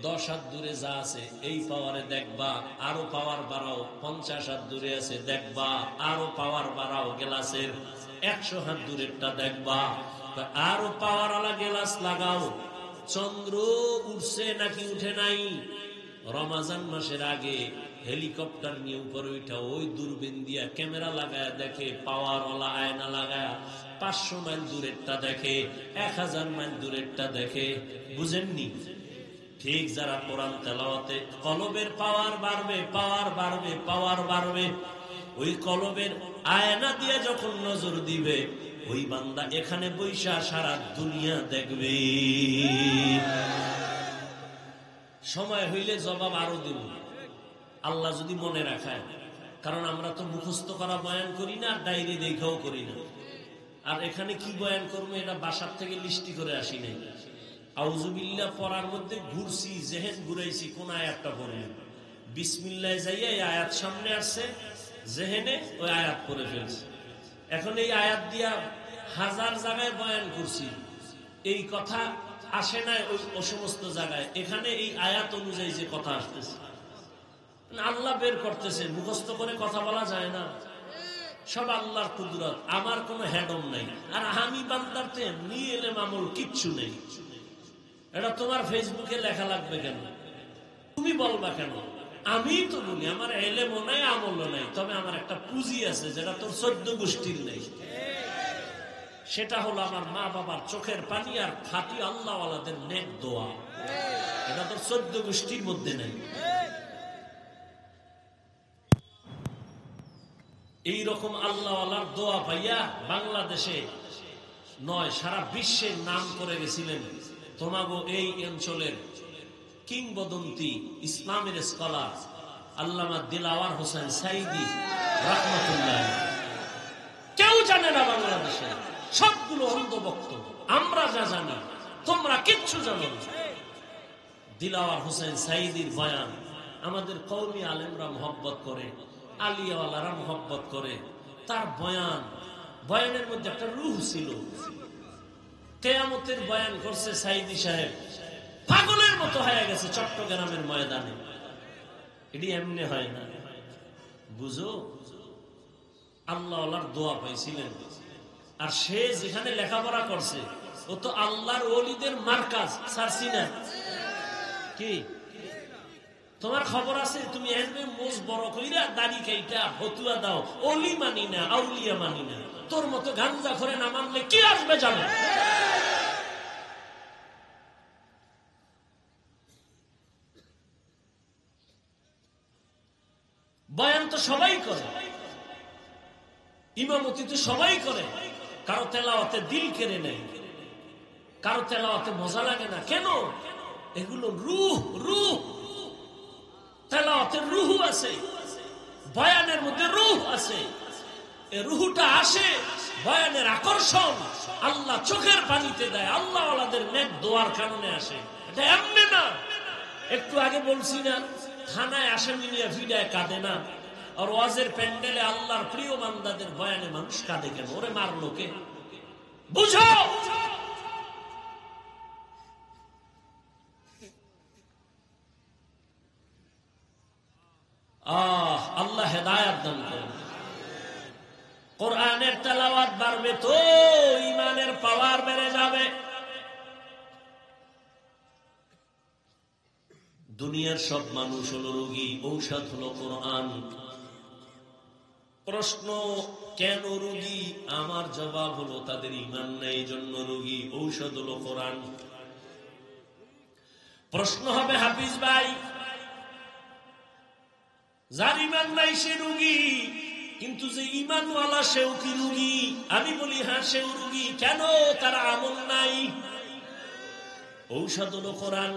10 হাত দূরে যা আছে এই পাওয়ারে দেখবা, আরো পাওয়ার বাড়াও। 50 হাত দূরে আছে দেখবা, আরো পাওয়ার বাড়াও গ্লাসের। 100 হাত দূরেরটা দেখবা, আরো পাওয়ার আলা গ্লাস লাগাও। চন্দ্র উঠছে নাকি উঠে নাই? রমাজান মাসের আগে হেলিকপ্টার নিয়ে উপরে উঠা ওই দূরবীন দিয়া ক্যামেরা লাগায় দেখে, পাওয়ারওয়ালা আয়না লাগায় 500 মাইল দূরেরটা দেখে, 1000 মাইল দূরেরটা দেখে। বুঝেননি? ঠিক যারা কোরআন তেলাওয়াতে কলবের পাওয়ার বাড়বে, পাওয়ার বাড়বে, পাওয়ার বাড়বে, ওই কলবের আয়না দিয়ে যখন নজর দিবে, ওই বান্দা এখানে বৈশা সারা দুনিয়া দেখবে। সময় হইলে জবাব আরো দেব, আল্লাহ যদি মনে রাখায়। কারণ আমরা তো মুখস্থ করা বয়ান করি না, ডায়েরি দেখাও করি না। আর এখানে কি বয়ান করবো এটা বাসার থেকে লিস্টি করে আসি নাই। আউযুবিল্লাহ পড়ার মধ্যে ঘুরছি, জেহেন ঘুরাইছি, কোন আয়াতটা পড়ি। বিসমিল্লাহ যাইয়া এই আয়াত সামনে আসছে, জেহেনে ওই আয়াত পড়ে ফেলছে। এখন এই আয়াত দিয়া 1000 জায়গায় বয়ান করছি, এই কথা আসে নাই ওই সমস্ত জায়গায়। এখানে এই আয়াত অনুযায়ী যে কথা আসতেছে, আল্লাহ বের করতেছে। মুখস্থ করে কথা বলা যায় না, সব আল্লাহর কুদরত। আমার কোনো হেডম নাই, আর আমি বান্দারতে নিয়ে এলে মামুল কিচ্ছু নেই। এটা তোমার ফেসবুকে লেখা লাগবে কেন? তুমি বলবা কেন? আমি তো বলি আমার এলেমও নাই, আমলও নাই, তবে আমার একটা পুঁজি আছে যেটা তোর 14 গোষ্ঠীর নেই। সেটা হলো আমার মা বাবার চোখের পানি আর খাঁটি আল্লাহওয়ালাদের নেক দোয়া। এটা তোর 14 গোষ্ঠীর মধ্যে নেই। এইরকম আল্লাহওয়ালার দোয়া পাইয়া বাংলাদেশে নয় সারা বিশ্বের নাম করে গেছিলেন তোমাগো এই অঞ্চলের কিংবদন্তি ইসলামের স্কলার আল্লামা দিলাওয়ার হোসেন সাইদি রাহমাতুল্লাহ। কেউ জানে না বাংলাদেশে, সবগুলো অন্ধভক্ত। আমরা যা জানি তোমরা কিচ্ছু জানো না। দিলাওয়ার হোসেন সাইদির বয়ান আমাদের কওমি আলেমরা মহব্বত করে, আলিয়াওয়ালারা মহব্বত করে। তার বয়ানের মধ্যে একটা রূহ ছিল। কিয়ামতের বয়ান করছে সাইদি সাহেব, পাগলের মতো হয়ে গেছে চট্টগ্রামের ময়দানে। এটি এমনি হয় না, বুঝো। আল্লাহওয়ালার দোয়া পাইছিলেন। আর সে যেখানে লেখাপড়া করছে ও তো আল্লাহর ওলিদের মার্কাজ, ছাড়ছি না কি? তোমার খবর আছে? তুমি এমনি মোজ বড় কইরা দাড়ি কাইটা ফতুয়া দাও, ওলি মানি না, আউলিয়া মানি না। তোর মতো গাঞ্জা করে না মানলে কি আসবে জানো? বয়ান তো সবাই করে, ইমামতি তো সবাই করে। কারো তেলাওয়াতে দিল কেড়ে নেয়, কারো তেলাওয়াতে মজা লাগে না। কেন? এগুলো রূহ। তেলাওয়াতের রূহ আছে, বয়ানের মধ্যে রূহ আছে। এই রূহটা আসে, বয়ানের আকর্ষণ আল্লাহ চোখের পানিতে দেয়, আল্লাহ ওয়ালাদের নেক দোয়ার কারণে আসে। এটা এমনি না। একটু আগে বলছি না, থানায় আসামি নিয়ে ভিড়ায় কাঁদে না, আর ওয়াজের প্যান্ডেলে আল্লাহর প্রিয় বান্দাদের বয়ানে মানুষ কাঁদে কেন? ওরে মারলো কে? বুঝো। আল্লাহ হেদায়েত দান করেন। কোরআনের তেলাওয়াত বাড়বে তো ঈমানের পাওয়ার বেড়ে যাবে। দুনিয়ার সব মানুষ হলো রোগী, ঔষধ হলো কোরআন। প্রশ্ন, কেন রোগী? আমার জবাব হলো তাদের ঈমান নেই, জন্য রোগী। ঔষধ হলো কোরআন। প্রশ্ন হবে, হাফিজ ভাই, যার ঈমান নাই সে রোগী, কিন্তু যে ঈমানওয়ালা সেও কি রোগী? আমি বলি হ্যাঁ, সেও রোগী। কেন? তার আমল নাই। ঔষধ হলো কোরআন।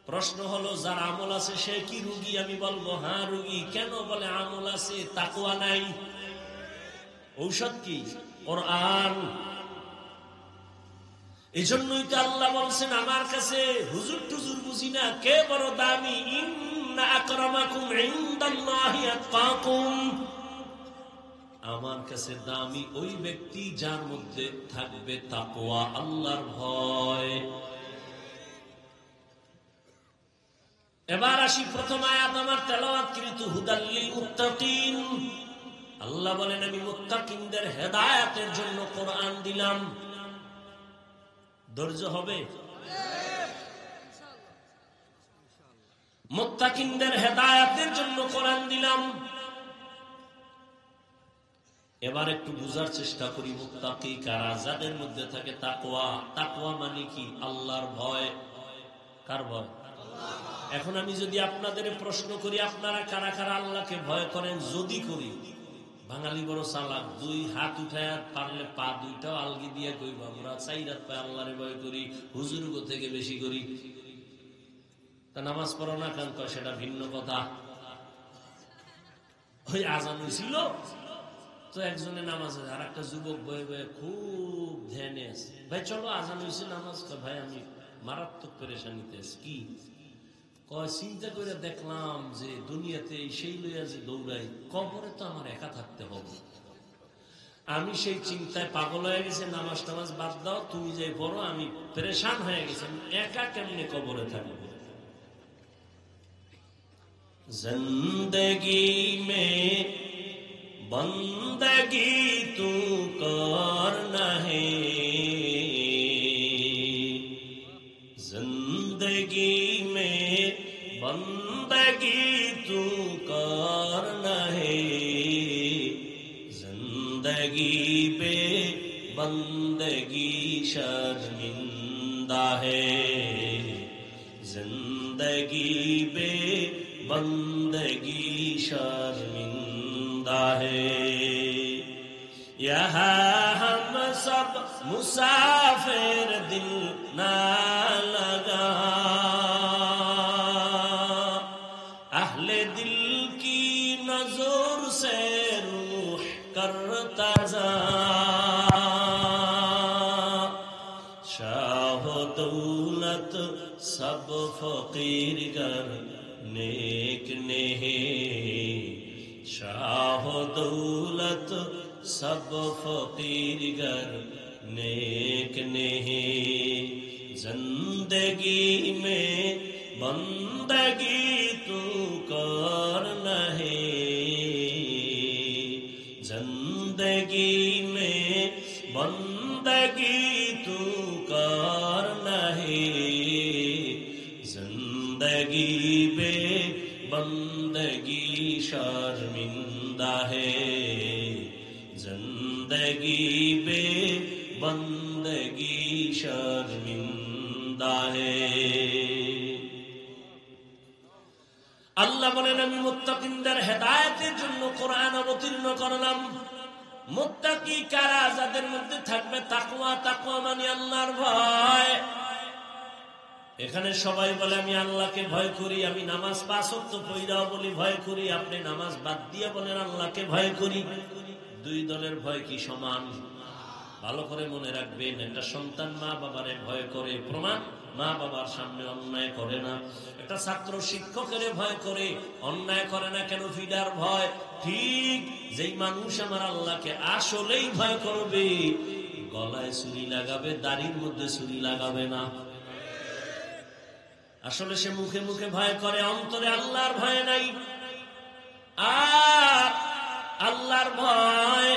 প্রশ্ন হলো, যার আমল আছে সে কি রোগী? আমি বলবো হ্যাঁ রোগী। কেন? বলে আমল আছে, তাকওয়া নাই। ঔষধ কি? কোরআন। এজন্যই তো আল্লাহ বলছেন, আমার কাছে হুজুর টুজুর বুঝি না, কে বড় দামি। ইন্না আকরামাকুম ইনদাল্লাহি আতকাকুম, আমার কাছে দামি ওই ব্যক্তি যার মধ্যে থাকবে তাকওয়া, আল্লাহর ভয়। এবার আসি প্রথম আয়াত আমার তেলাওয়াতকৃত, হুদাল লিল মুত্তাকিন। আল্লাহ বলেন আমি মুত্তাকিনদের হেদায়েতের জন্য কোরআন দিলাম। ধৈর্য হবে? মুত্তাকিনদের হেদায়েতের জন্য কোরআন দিলাম। এবার একটু বুঝার চেষ্টা করি মুত্তাকি কারা, যাদের মধ্যে থাকে তাকওয়া। তাকওয়া মানে কি? আল্লাহর ভয়। কার ভয়? এখন আমি যদি আপনাদের প্রশ্ন করি আপনারা কারা কারা আল্লাহকে ভয় করেন, যদি করি, বাঙালি বড় চালাক, দুই হাত উঠায় পারলে পা দুইটাও আলগি দিয়ে কইব আমরা 4 রাত পায় আল্লাহরে ভয় করি, হুজুরগো থেকে বেশি করি। তা নামাজ পড়ো না কেন? সেটা ভিন্ন কথা। ওই আজান হয়েছিল তো একজনে নামাজে, আর একটা যুবক বয়ে বয়ে খুব ধ্যানে আছে, ভাই চলো আজান হয়েছে নামাজ। ভাই আমি মারাত্মক পেরেশানিতে আছি। কি কয়? চিন্তা করে দেখলাম যে দুনিয়াতে সেই লইয়া যে দৌড়াই, কবরে তো আমার একা থাকতে হবে। আমি সেই চিন্তায় পাগল হয়ে গেছে, নামাজ টামাজ বাদ দাও, তুমি যে পড়ো, আমি পেরেশান হয়ে গেছি, একা কেমনে কবরে থাকবো। জিন্দেগি মে বন্দগি তু করনা হে, जिंदगी में बंदगी तू करना है, जिंदगी पे बंदगी शर्मिंदा है, जिंदगी पे बंदगी शर्मिंदा है। यहाँ हम सब मुसाफिर, दिल ना लगा, अहले दिल की नजर से रूह करता जा, शाह दौलत सब फकीर कर नेक नेहे, शाह दौलत सब फकीर गर नेक नेहे, जिंदगी में बंदगी तू करना है, जिंदगी में बंदगी तू करना है, जिंदगी पे बंदगी शर्मिंदा है, जिंदगी बे बंदगी शर्मिंदा है। আল্লাহ বলেন আমি মুত্তাকিনদের হেদায়েতের জন্য কোরআন অবতীর্ণ করলাম। মুত্তাকি কারা? যাদের মধ্যে থাকবে তাকওয়া। তাকওয়া মানে আল্লাহর ভয়। এখানে সবাই বলে আমি আল্লাহকে ভয় করি, আমি নামাজ 5 ওয়াক্ত পড়াও বলি ভয় করি। আপনি নামাজ বাদ দিয়ে বলেন আল্লাহকে ভয় করি। দুই দলের ভয় কি সমান? ভালো করে মনে রাখবেন, একটা সন্তান মা বাবারে ভয় করে, প্রমাণ মা বাবার সামনে অন্যায় করে না। একটা ছাত্র শিক্ষকের ভয় করে, অন্যায় করে না কেন? ফিডার ভয়। ঠিক যেই মানুষ আমার আল্লাহকে আসলেই ভয় করবে, গলায় ছুরি লাগাবে, দাড়ির মধ্যে ছুরি লাগাবে না। আসলে সে মুখে মুখে ভয় করে, অন্তরে আল্লাহর ভয় নাই। আর আল্লাহর ভয়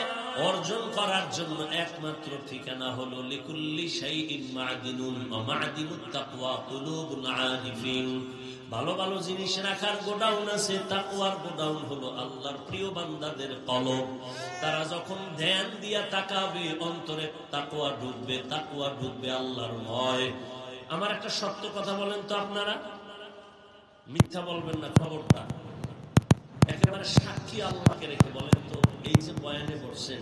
অর্জন করার জন্য একমাত্র ঠিকানা হলো লিকুল্লি শাইইন মা'দিনুন ওয়া মা'দিনুত তাকওয়া কুলুবুল আরিফিন। ভালো ভালো জিনিস রাখার গোডাউন আছে, তাকওয়ার গোডাউন হলো আল্লাহর প্রিয় বান্দাদের কলব। তারা যখন ধ্যান দিয়া তাকাবে, অন্তরে তাকওয়া ঢুকবে, তাকওয়া ঢুকবে আল্লাহর ভয়। আমার একটা সত্য কথা বলেন তো, আপনারা মিথ্যা বলবেন না, খবরটা একেবারে সাক্ষী আল্লাহকে রেখে বলেন তো, এই যে বয়ানে বসছেন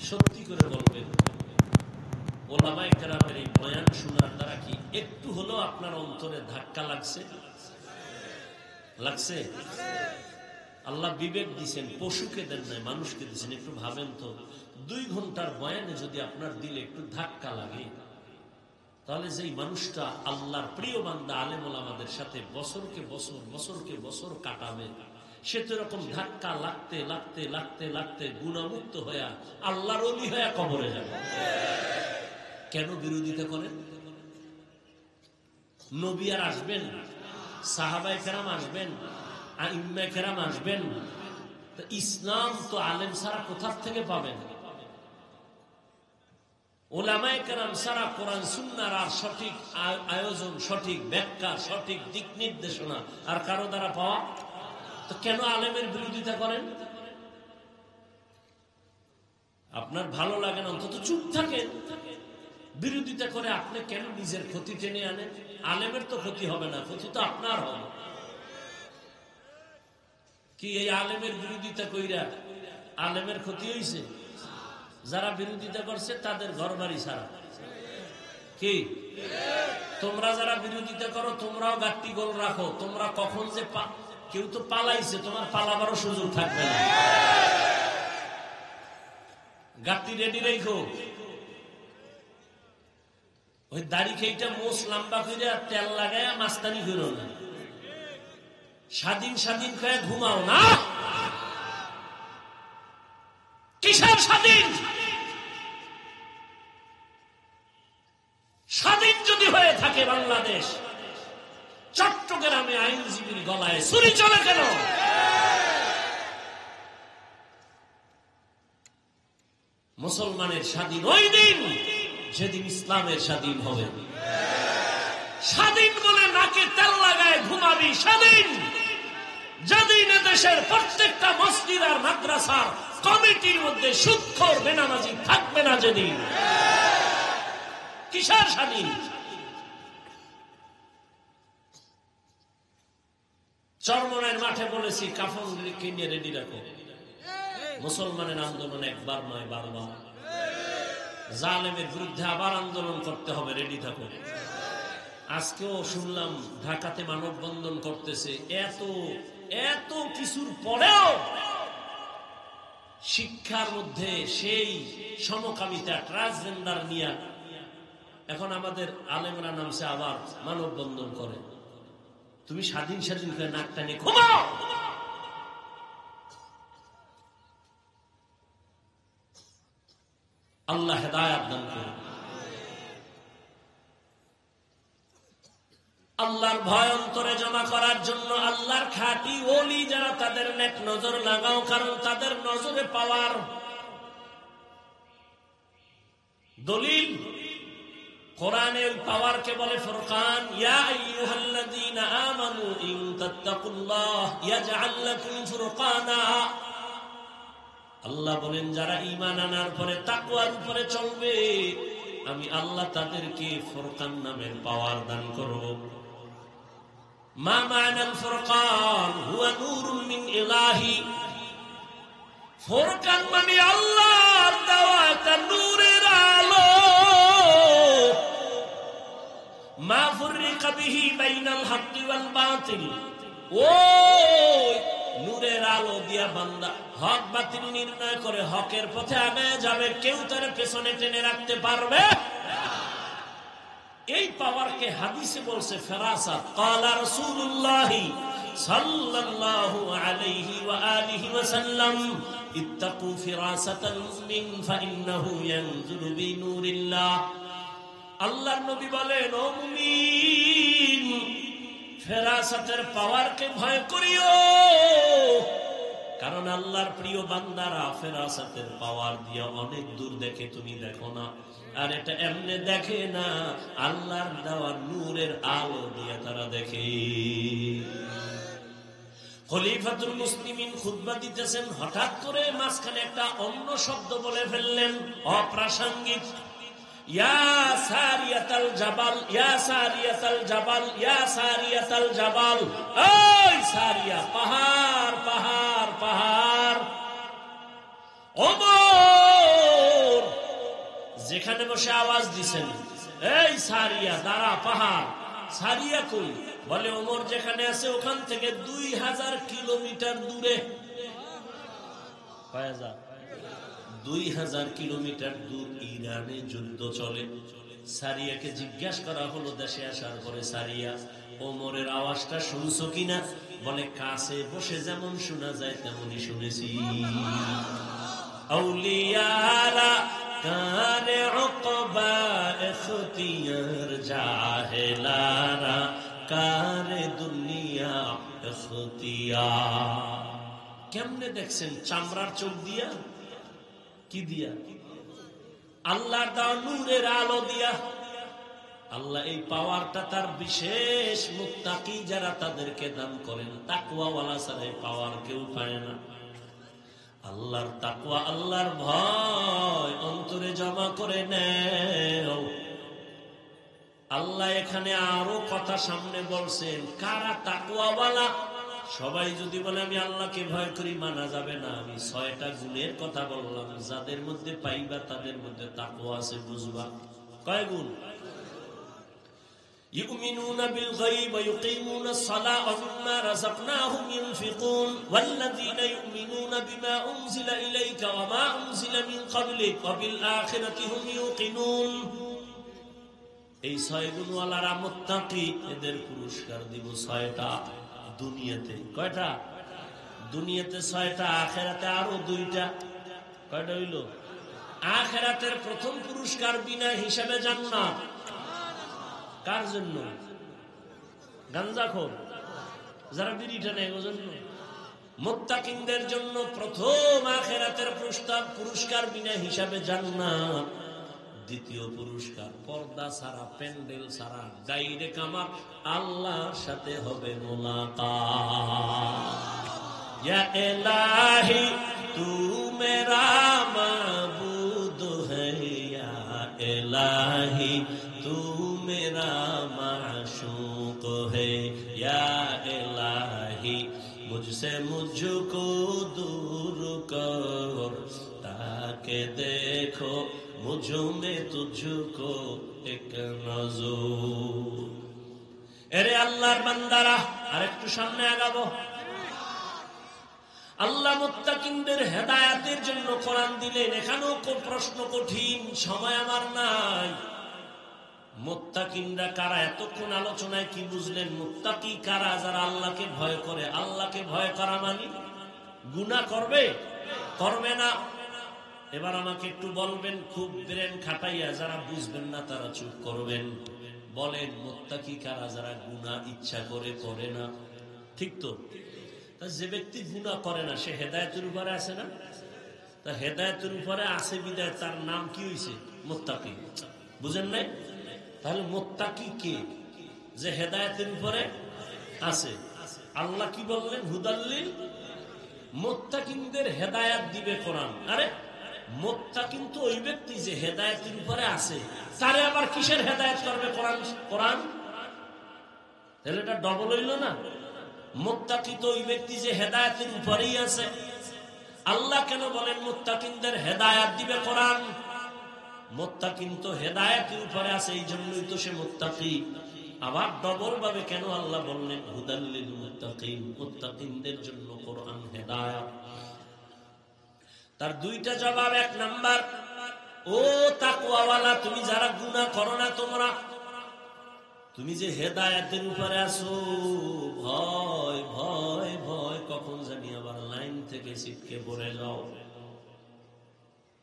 সত্যি করে বলবেন, ওলামায়ে কেরামের এই বয়ান শোনার দ্বারা কি একটু হলেও আপনার অন্তরে ধাক্কা লাগছে? লাগছে? আল্লাহ বিবেক দিয়েছেন, পশুকে দেন নাই, মানুষকে দিয়েছেন। একটু ভাবেন তো, 2 ঘন্টার বয়ানে যদি আপনার দিলে একটু ধাক্কা লাগে, তাহলে যেই মানুষটা আল্লাহর প্রিয় বান্দা আলেম ওলামাদের সাথে বছরকে বছর কাটাবে, সে তো এরকম ধাক্কা লাগতে লাগতে লাগতে লাগতে গুণামুক্ত হইয়া আল্লাহর ওলি হইয়া কবরে যাবে। কেন বিরোধিতা করেন? নবী আর আসবেন, সাহাবায়ে কেরাম আসবেন, আইম্মায়ে কেরাম আসবেন, ইসলাম তো আলেম ছাড়া কোথা থেকে পাবেন? ওলামায়ে কেরাম ছাড়া কোরআন সুন্নাহর আর সঠিক আয়োজন, সঠিক ব্যাখ্যা, সঠিক দিক নির্দেশনা আর কারো দ্বারা পাওয়া। তো কেন আলেমের বিরোধিতা করেন? আপনার ভালো লাগে না, অন্তত চুপ থাকেন। বিরোধিতা করে আপনি কেন নিজের ক্ষতি টেনে আনেন? আলেমের তো ক্ষতি হবে না, ক্ষতি তো আপনার হবে। কি এই আলেমের বিরোধিতা কইরা আলেমের ক্ষতি হয়েছে? যারা বিরোধিতা করছে তাদের ঘর বাড়ি ছাড়া। কি তোমরা যারা বিরোধিতা করো তোমরাও গাট্টি গোল রাখো, তোমরা কখন যে কেউ তো পালাইছে, তোমার পালাবারও সুযোগ থাকবে না। গাট্টি রেডি রেখো। ওই দাড়ি খেইটা মোষ লম্বা করে তেল লাগায় মাস্তানি করো না। স্বাধীন স্বাধীন খেয়ে ঘুমাও না। কিসের স্বাধীন? স্বাধীন যদি হয়ে থাকে বাংলাদেশ, চট্টগ্রামে আইনজীবীর গলায় ছুরি চলে কেন? মুসলমানের স্বাধীন ওই দিন যেদিন ইসলামের স্বাধীন হবে। স্বাধীন বলে নাকে তেল লাগায় ঘুমাবি স্বাধীন যেদিন দেশের প্রত্যেকটা মসজিদ আর মাদ্রাসার কমিটির মধ্যে সুদখোর বেনামাজি থাকবে না যেদিন। কিসের স্বাধীন? চরমনাইয়ের মাঠে বলেছি কাফন কিনে রেডি রাখো। মুসলমানের আন্দোলন একবার নয়, বারবার। জালেমের বিরুদ্ধে আবার আন্দোলন করতে হবে, রেডি থাকো। আজকেও শুনলাম ঢাকাতে মানববন্ধন করতেছে। এত এত কিছুর পরেও শিক্ষার মধ্যে সেই সমকামিতা, ট্রান্সজেন্ডার নিয়ে এখন আমাদের আলেমরা নামছে আবার মানববন্ধন করে। তুমি স্বাধীন স্বাধীন করে নাক টানে ঘুমাও। আল্লাহ হেদায়েত দান করুন। আল্লাহর ভয় অন্তরে জমা করার জন্য আল্লাহর খাঁটি ওলি যারা, তাদের নেক নজর লাগাও, কারণ তাদের নজরে পাওয়ার দলিল কোরআনে ওই পাওয়ারকে বলে ফুরকান। ইয়া আইয়ুহাল্লাযীনা আমানু ইন তাত্তাকুল্লাহ ইয়াজআল লাকুম ফুরকানা। আল্লাহ বলেন যারা ঈমান আনার পরে তাকওয়ার উপরে চলবে, আমি আল্লাহ তাদেরকে ফুরকান নামের পাওয়ার দান করব। মা মা'নাল ফুরকান হুয়া নূরুন মিন ইলাহি। ফুরকান মানে আল্লাহর দেওয়া একটা নূরের আলো। মা ফুররিকা বিহি বাইনাল হাক্কি ওয়াল বাতিল। ওই নূরের আলো দিয়া বান্দা হক বাতিল নির্ণয় করে হকের পথে আগায় যাবে, কেউ তার পেছনে টেনে রাখতে পারবে। এই পাওয়ারকে হাদিসে বলছে ফেরাসাত। ক্বালা রাসূলুল্লাহ সাল্লাল্লাহু আলাইহি ওয়া আলিহি ওয়া সাল্লাম ইত্তাকু ফিরাসাতাল মুমিন ফাইন্নাহু ইয়ানজুরু বিনূরিল্লাহ। আল্লাহর নবী বলেন, ও মুমিন, ফেরাসাতের পাওয়ারকে ভয় করিও, কারণ আল্লাহর প্রিয় বান্দারা ফেরাসাতের পাওয়ার দিয়ে অনেক দূর দেখে, তুমি দেখো না। আর এটা এমনি দেখে না, আল্লাহর দেওয়া নূরের আলো দিয়ে তারা দেখে। খলিফাতুল মুসলিমিন খুতবা দিতেছেন, হঠাৎ করে মাঝখানে একটা অন্য শব্দ বলে ফেললেন, অপ্রাসঙ্গিক। ইয়া সারিয়াতাল জাবাল, ইয়া সারিয়াতাল জাবাল, ইয়া সারিয়াতাল জাবাল। ওই সারিয়া, পাহাড় পাহাড় পাহাড়। ওমর যেখানে বসে আওয়াজ দিছেন, এই সারিয়া দাঁড়া, পাহাড়। সারিয়া কই? বলে ওমর যেখানে আছে ওখান থেকে 2000 কিলোমিটার দূরে। 2000 কিলোমিটার দূর ইরানে যুদ্ধ চলে। সারিয়াকে জিজ্ঞাসা করা হলো দেশে আসার পরে, সারিয়া ওমরের আওয়াজটা শুনছো কিনা? বলে কাছে বসে যেমন শোনা যায় তেমনই শুনেছি। আউলিয়ারা কারে উকবা ইখতিয়ার, জাহেলারা কারে দুনিয়া ইখতিয়ার। কেমনে দেখছেন? চামড়ার চোখ দিয়া, কি দিয়া? আল্লাহর দেওয়া নূরের আলো দিয়া। আল্লাহ এই পাওয়ারটা তার বিশেষ মুত্তাকি যারা তাদেরকে দান করেন। তাকওয়াওয়ালা ছাড়া এই পাওয়ার কেউ পায় না। আল্লাহর তাকওয়া, আল্লাহর ভয় অন্তরে জমা করে নেও। আল্লাহ এখানে আরো কথা সামনে বলছেন, কারা তাকওয়াওয়ালা। সবাই যদি বলে আমি আল্লাহকে ভয় করি, মানা যাবে না। আমি 6টা গুণের কথা বললাম, যাদের মধ্যে পাইবা তাদের মধ্যে তাকওয়া আছে, বুঝবা। কয় গুণ? يؤمنون بالغيب ويقيمون الصلاة ومما رزقناهم ينفقون والذين يؤمنون بما أنزل إليك وما أنزل من قبلك وبالآخرة هم يوقنون। এই 6 গুণওয়ালারা মুত্তাকি, এদের পুরস্কার দিব 6টা দুনিয়াতে। কয়টা? দুনিয়াতে 6টা, আখিরাতে আরো 2টা। কয়টা হইল? আখিরাতের প্রথম পুরস্কার বিনা হিসাবে জান্নাত। কার জন্য? গাঞ্জাখোর যারা বিড়ি টানে, ওর জন্য। মুত্তাকিনদের জন্য প্রথম আখিরাতের পুরস্কার বিনা হিসাবে জান্নাত। দ্বিতীয় পুরস্কার পর্দা ছাড়া, প্যান্ডেল ছাড়া, ডাইরেক্ট আমার আল্লাহর সাথে হবে মুলাকাত। ইয়া ইলাহি তু মেরা মাবুদ হ্যায়, ইয়া ইলাহি তু मेरा माशूक है, या इलाही मुझसे मुझको दूर कर, ताकि देखो मुझ में तुझको एक नजर। এরে আল্লাহর বান্দারা, আরেকটু সামনে আগাবো। আল্লাহ মুত্তাকিনদের হেদায়েতের জন্য কোরআন দিলেন। এখানেও প্রশ্ন কঠিন, সময় আমার নাই। মুত্তাকিনরা কারা? এতক্ষণ আলোচনায় কি বুঝলেন? মুত্তাকি কারা? যারা আল্লাহকে ভয় করে। আল্লাহকে ভয় করা মানে গুনাহ করবে, করবে না। এবার আমাকে একটু বলবেন, খুব ব্রেন খাটাইয়া, যারা বুঝবেন না তারা চুপ করবেন। বলেন মুত্তাকি কারা? যারা গুনাহ ইচ্ছা করে করে না। ঠিক তো? তা যে ব্যক্তি গুনাহ করে না সে হেদায়েতের উপরে আছে না? তা হেদায়েতের উপরে আছে বিদায় তার নাম কি হইছে? মুত্তাকি। বুঝেন নাই? তাহলে মুত্তাকি কে? যে হেদায়েতের উপরে আছে। আল্লাহ কি বললেন? হুদাল্লিল। মুত্তাকিনদের হেদায়েত দিবে কোরআন। আরে মুত্তাকিন তো ওই ব্যক্তি যে হেদায়েতের উপরে আছে, তারে আবার কিসের হেদায়েত করবে কোরআন? কোরআন তাহলে এটা ডবল হইল না? মুত্তাকি তো ওই ব্যক্তি যে হেদায়েতের উপরেই আছে। আল্লাহ কেন বলেন মুত্তাকিনদের হেদায়েত দিবে কোরআন? মুত্তাকিন তো হেদায়েতের উপরে আছে, এই জন্যই তো সে মুত্তাকি। আবার ডবল ভাবে কেন আল্লাহ বললেন হুদাল্লিল মুত্তাকিন? মুত্তাকিনদের জন্য কোরআন হেদায়েত। তার 2টা জবাব। 1 নাম্বার, ও তাকওয়াওয়ালা, তুমি যারা গুনাহ করো না, তুমি যে হেদায়েতের উপরে আছো, ভয় ভয় ভয় কখন জানি আবার লাইন থেকে ছিটকে পড়ে যাও।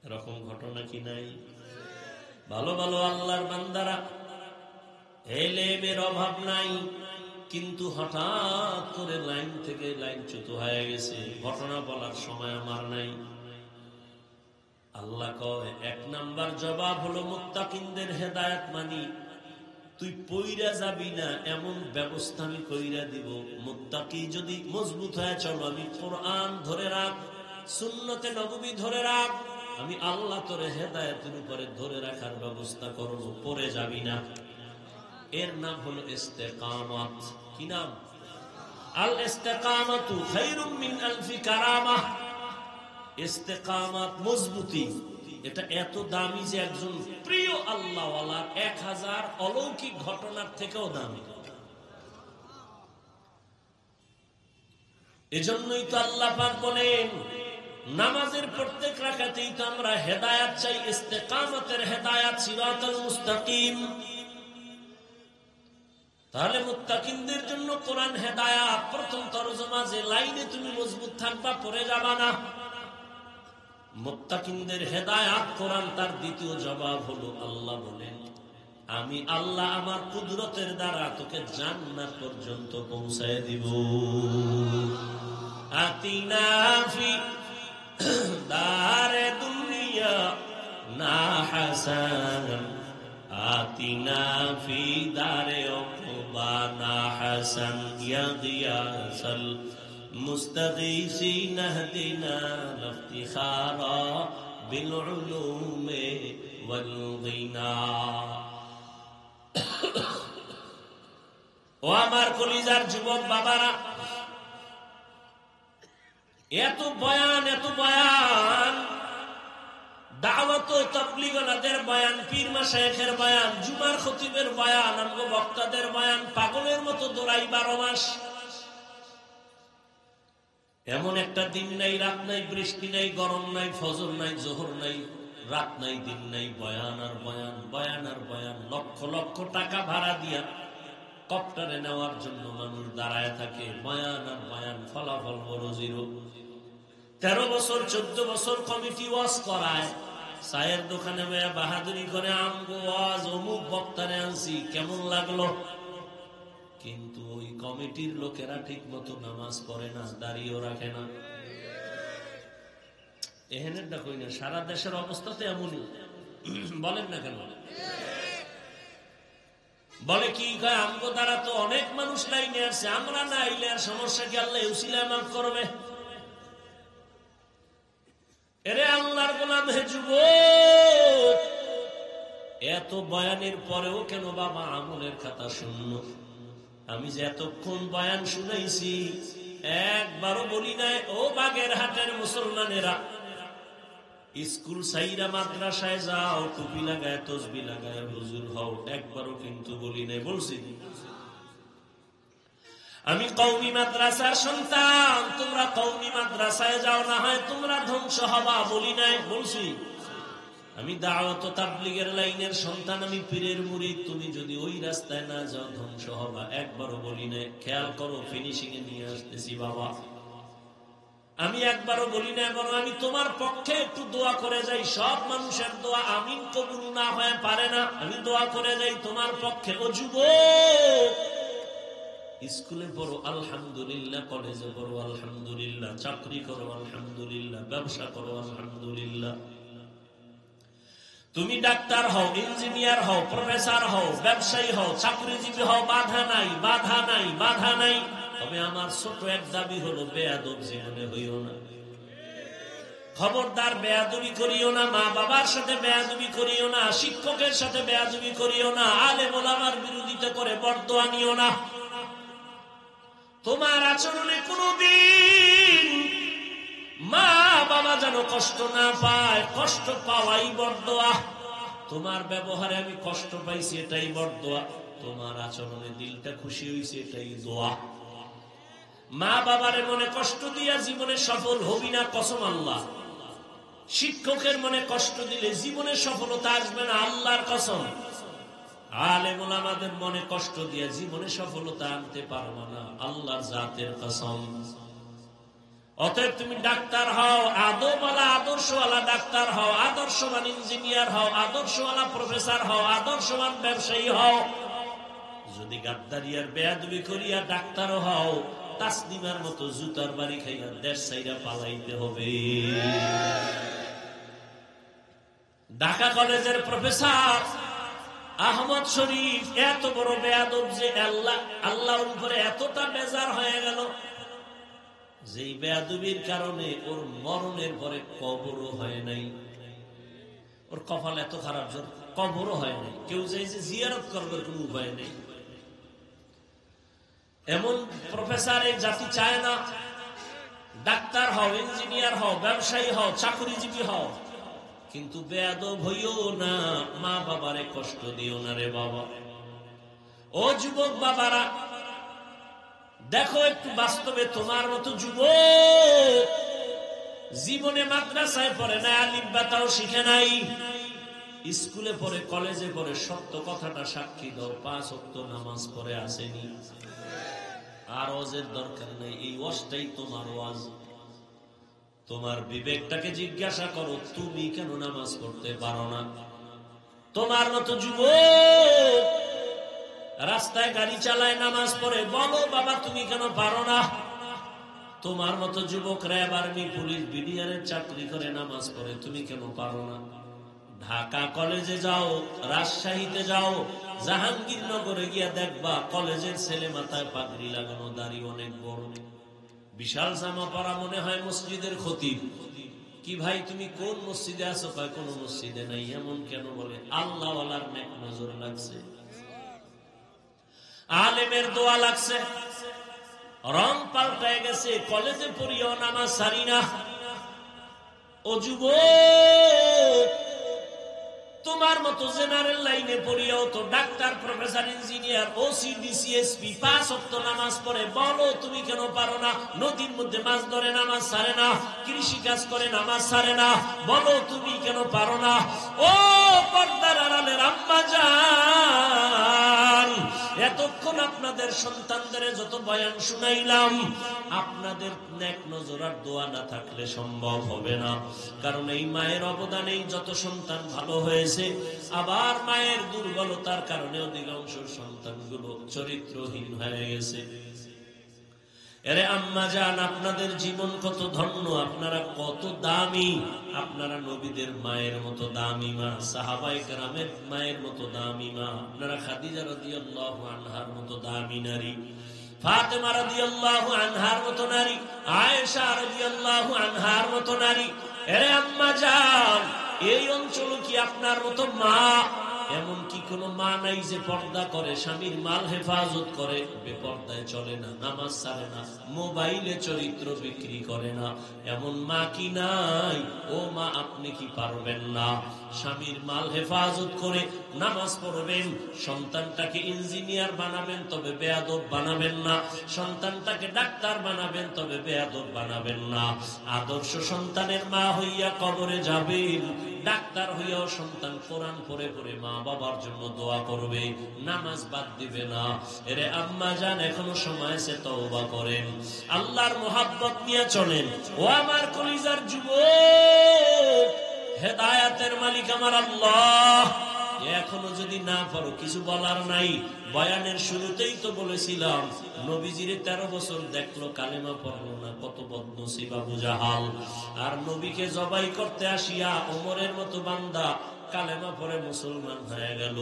এরকম ঘটনা কি নাই? ভালো ভালো আল্লাহর বান্দারা, এলেমের অভাব নাই, কিন্তু হঠাৎ করে লাইন থেকে লাইনচ্যুত হয়ে গেছে। ঘটনা বলার সময় আমার নাই। আল্লাহ কয় 1 নাম্বার জবাব হলো মুত্তাকিনদের হেদায়েত মানি তুই পইরা যাবি না, এমন ব্যবস্থা আমি কইরা দিব। মুত্তাকি যদি মজবুত হয়ে চলো, আমি কোরআন ধরে রাখ, সুন্নতে নববী ধরে রাখ, আমি আল্লাহ তোরে হেদায়েতের উপরে ধরে রাখার ব্যবস্থা করব, পড়ে যাবি না। এর নাম হলো ইস্তেকামত। কি নাম? আল ইস্তেকামাতু খায়রুম মিন আলফি কারামাহ। ইস্তেকামত, মজবুতি, এটা এত দামি যে একজন প্রিয় আল্লাহওয়ালার 1000 অলৌকিক ঘটনার থেকেও দামি। এজন্যই তো আল্লাহ পাক বলেন নামাজের প্রত্যেক রাকাতেই তো আমরা হেদায়াত চাই, ইস্তেকামতের হেদায়াত, সিরাতাল মুস্তাকিম। তাহলে মুত্তাকিনদের জন্য কোরআন হেদায়াত। প্রথম তরজমা যে লাইনে তুমি মজবুত থাকবা, পড়ে যাবা না। মুত্তাকিনদের হেদায়াত কোরআন, তার দ্বিতীয় জবাব হলো আল্লাহ বলেন, আমি আল্লাহ আমার কুদরতের দ্বারা তোকে জান্নাত পর্যন্ত পৌঁছায় দিব। আতিনা ফি দারে দুনিয়া না হাসান, আতিনা ফি দারে উকবা না হাসান, ইয়া গিয়াসাল মুস্তাগীসিন ইহদিনা লিফতিখারা বিল উলুমি ওয়াল গিনা। ও আমার কলিজার যুবক বাবারা, এত বয়ান, এত বয়ান, দাওয়াত ও তাবলীগীদের বয়ান, পীর মাশায়েখের বয়ান, জুমার খতিবের বয়ান, আমগো বক্তাদের বয়ান, পাগলের মতো দৌড়াই 12 মাস। এমন একটা দিন নাই, রাত নাই, বৃষ্টি নাই, গরম নাই, ফজর নাই, জোহর নাই, রাত নাই, দিন নাই, বয়ান আর বয়ান, বয়ান আর বয়ান। লক্ষ লক্ষ টাকা ভাড়া দিয়া কপ্টারে নেওয়ার জন্য মানুষ দাঁড়ায় থাকে, বয়ান আর বয়ান, ফলাফল বড় জিরো। 13 বছর 14 বছর কমিটি ওয়াজ করায়, চায়ের দোকানে বাহাদুরি করে, আমগো ওয়াজ অমুক বক্তারে আনছি, কেমন লাগলো? কিন্তু ওই কমিটির লোকেরা ঠিক মতো নামাজ পড়ে না, দাঁড়িয়েও রাখে না। এহেনেরটা কই না, সারা দেশের অবস্থাতে এমনই। বলেন না কেন? বলে কি কয়, আমগো দ্বারা তো অনেক মানুষ লাইনে আসছে, আমরা না আইলে আর সমস্যা কি, আল্লাহ উসিলায় মাফ করবে। এরে আল্লাহর গোলাম হে যুবক, এত বয়ানের পরেও কেন বাবা আমলের খাতা শূন্য? আমি যে এতক্ষণ বয়ান শুনাইছি, একবারও বলি নাই ও বাগেরহাটের মুসলমানেরা স্কুল সাইরা মাদ্রাসায় যাও, টুপি লাগায়, তসবি লাগায় হুজুর হও, একবারও কিন্তু বলি নাই। বলছি আমি কওমি মাদ্রাসার সন্তান, তোমরা কওমি মাদ্রাসায় যাও, না হয় তোমরা ধ্বংস হবা, বলি নাই? বলছি আমি দাওয়াত ও তাবলীগের লাইনের সন্তান, আমি পীরের মুরিদ, তুমি যদি ওই রাস্তায় না যাও ধ্বংস হবা, একবারও বলি নাই। খেয়াল করো, ফিনিশিং এ নিয়ে আসতেছি বাবা। আমি একবারও বলি না, বরং আমি তোমার পক্ষে একটু দোয়া করে যাই। সব মানুষের দোয়া আমিন কবুল না হয়ে পারে না, আমি দোয়া করে যাই তোমার পক্ষে। ও যুবক, স্কুলে পড়ো আলহামদুলিল্লাহ, কলেজে পড়ো আলহামদুলিল্লাহ, চাকরি করো আলহামদুলিল্লাহ, ব্যবসা করো আলহামদুলিল্লাহ। তুমি ডাক্তার হও, ইঞ্জিনিয়ার হও, প্রফেসর হও, ব্যবসায়ী হও, চাকরিজীবী হও, বাধা নাই, বাধা নাই, বাধা নাই। তবে আমার ছোট এক দাবি হলো, বেয়াদব জীবনে হইও না। খবরদার বেয়াদবি করিও না, মা বাবার সাথে বেয়াদবি করিও না, শিক্ষকের সাথে বেয়াদবি করিও না, আলেম ওলামার বিরোধিতা করে বরদোয়া নিও না। তোমার আচরণে কোনদিন মা বাবা যেন কষ্ট না পায়, কষ্ট পাওয়াই বরদোয়া। তোমার ব্যবহারে আমি কষ্ট পাইছি, এটাই বরদোয়া। তোমার আচরণে দিলটা খুশি হয়েছে, এটাই দোয়া। মা বাবারে মনে কষ্ট দিয়া জীবনে সফল হবি না, কসম আল্লাহ। শিক্ষকের মনে কষ্ট দিলে জীবনে সফলতা আসবে না, আল্লাহর কসম। আলেম ওলামাদের মনে কষ্ট দিয়ে জীবনে সফলতা আনতে পারবে না, আল্লাহর জাতের কসম। অতএব তুমি ডাক্তার হও, আদবওয়ালা আদর্শওয়ালা ডাক্তার হও, আদর্শবান ইঞ্জিনিয়ার হও, আদর্শওয়ালা প্রফেসর হও, আদর্শবান ব্যবসায়ী হও। যদি গাদ্দারিয়ার বেয়াদবি করিয়া ডাক্তারও হও, তাসনিমার মতো জুতার বাড়ি খাইয়া দেশ ছাইরা পালাইতে হবে। ঢাকা কলেজের প্রফেসর আহমদ শরীফ এত বড় বেয়াদব যে আল্লাহর উপরে এতটা বেজার হয়ে গেল, যেই বেয়াদবির কারণে ওর মরণের পরে কবরও হয় নাই। ওর কপাল এত খারাপ, কবরও হয় নাই। কেউ যাই যে জিয়ারত করবার কোন উপায় নেই। এমন প্রফেসর এই জাতি চায় না। ডাক্তার হও, ইঞ্জিনিয়ার হও, ব্যবসায়ী হও, চাকরিজীবী হও, কিন্তু বেয়াদব হইও না, মা বাবারে কষ্ট দিও না রে বাবা। ও যুবক বাবারা, দেখো একটু বাস্তবে তোমার মতো যুবক জীবনে মাদ্রাসায় পড়ে নাই, আলিফ বাতাও শিখে নাই, স্কুলে পড়ে কলেজে পড়ে, সত্য কথাটা সাক্ষী দাও 5 ওয়াক্ত নামাজ পড়ে আসেনি। আর ওয়াজের দরকার নেই, এই ওয়াজটাই তোমার ওয়াজ। তোমার বিবেকটাকে জিজ্ঞাসা করো, তুমি কেন নামাজ পড়তে পারো না? তোমার মতো যুবক রাস্তায় গাড়ি চালায়, নামাজ পড়ে, বলো বাবা তুমি কেন পারো না? তোমার মতো যুবক র্যাব, আর্মি, পুলিশ, বিডিআরের চাকরি করে, নামাজ পড়ে, তুমি কেন পারো না? ঢাকা কলেজে যাও, রাজশাহীতে যাও, জাহাঙ্গীরনগরে গিয়া দেখবা কলেজের ছেলে মাথায় পাগড়ি লাগানো, দাড়ি অনেক বড়, বিশাল জামা পরা, মনে হয় মসজিদের খতিব। কি ভাই তুমি কোন মসজিদে আছো? কয় কোন মসজিদে নাই। এমন কেন? বলে আল্লাহ ওয়ালার নেক নজর লাগছে, আলেমের দোয়া লাগছে, রং পাল্টায় গেছে, কলেজে পড়িও নামাজ সারি না। ও যুবক, তোমার মতো জেনারেল লাইনে পড়িও তো doctor, professor, engineer, OC, DC, SP 5 ওয়াক্ত নামাজ পড়ে, বলো তুমি কেন পারো না? নদীর মধ্যে মাছ ধরে, নামাজ ছাড়ে না, কৃষি কাজ করে, নামাজ ছাড়ে না, বলো তুমি কেন পারো না? ও পর্দার আড়ালের আম্মা জান, এতক্ষণ আপনাদের সন্তানদের যত বয়ান শুনাইলাম, আপনাদের নেক নজর আর দোয়া না থাকলে সম্ভব হবে না। কারণ এই মায়ের অবদানেই যত সন্তান ভালো হয়েছে, আবার মায়ের দুর্বলতার কারণে অধিকাংশ সন্তানগুলো চরিত্রহীন হয়ে গেছে। এরে আম্মা জান, আপনাদের জীবন কত ধন্য, আপনারা কত দামি, আপনারা নবীদের মায়ের মতো দামি মা, সাহাবায়ে কেরামের মায়ের মতো দামি মা, আপনারা খাদিজা রাদিয়াল্লাহু আনহার মতো দামি নারী, ফাতেমা রাদিয়াল্লাহু আনহার মতো নারী, আয়েশা রাদিয়াল্লাহু আনহার মতো নারী। এরে আম্মা জান, এই অঞ্চল কি আপনার মতো মা? এমন কি কোন মা নাই যে পর্দা করে, স্বামীর মাল হেফাজত করে, বেপর্দায় চলে না, নামাজ ছাড়ে না, মোবাইলে চরিত্র বিক্রি করে না? এমন মা কি নাই? ও মা, আপনি কি পারবেন না? স্বামীর মাল হেফাজত করে নামাজ পড়বেন, সন্তানটাকে ইঞ্জিনিয়ার বানাবেন, তবে বেয়াদব বানাবেন না, সন্তানটাকে ডাক্তার বানাবেন, তবে বেয়াদব বানাবেন না। আদর্শ সন্তানের মা হইয়া কবরে যাবেন, ডাক্তার হইয়াও সন্তান কোরআন পড়ে পড়ে মা বাবার জন্য দোয়া করবে, নামাজ বাদ দিবে না। এরে আম্মা জান, এখনো সময় আছে, তওবা করেন, আল্লাহর মোহাব্বত নিয়ে চলেন। ও আমার কলিজার যুবক, হেদায়েতের মালিক আমার আল্লাহ। এখনো যদি না পারো, কিছু বলার নাই। বয়ানের শুরুতেই তো বলেছিলাম, নবীজিরে 13 বছর দেখলো, কালেমা পড়লো না, কত বদনসিব আবু জাহাল। আর নবীকে জবাই করতে আসিয়া ওমরের মতো বান্দা কালেমা পড়ে মুসলমান হয়ে গেল।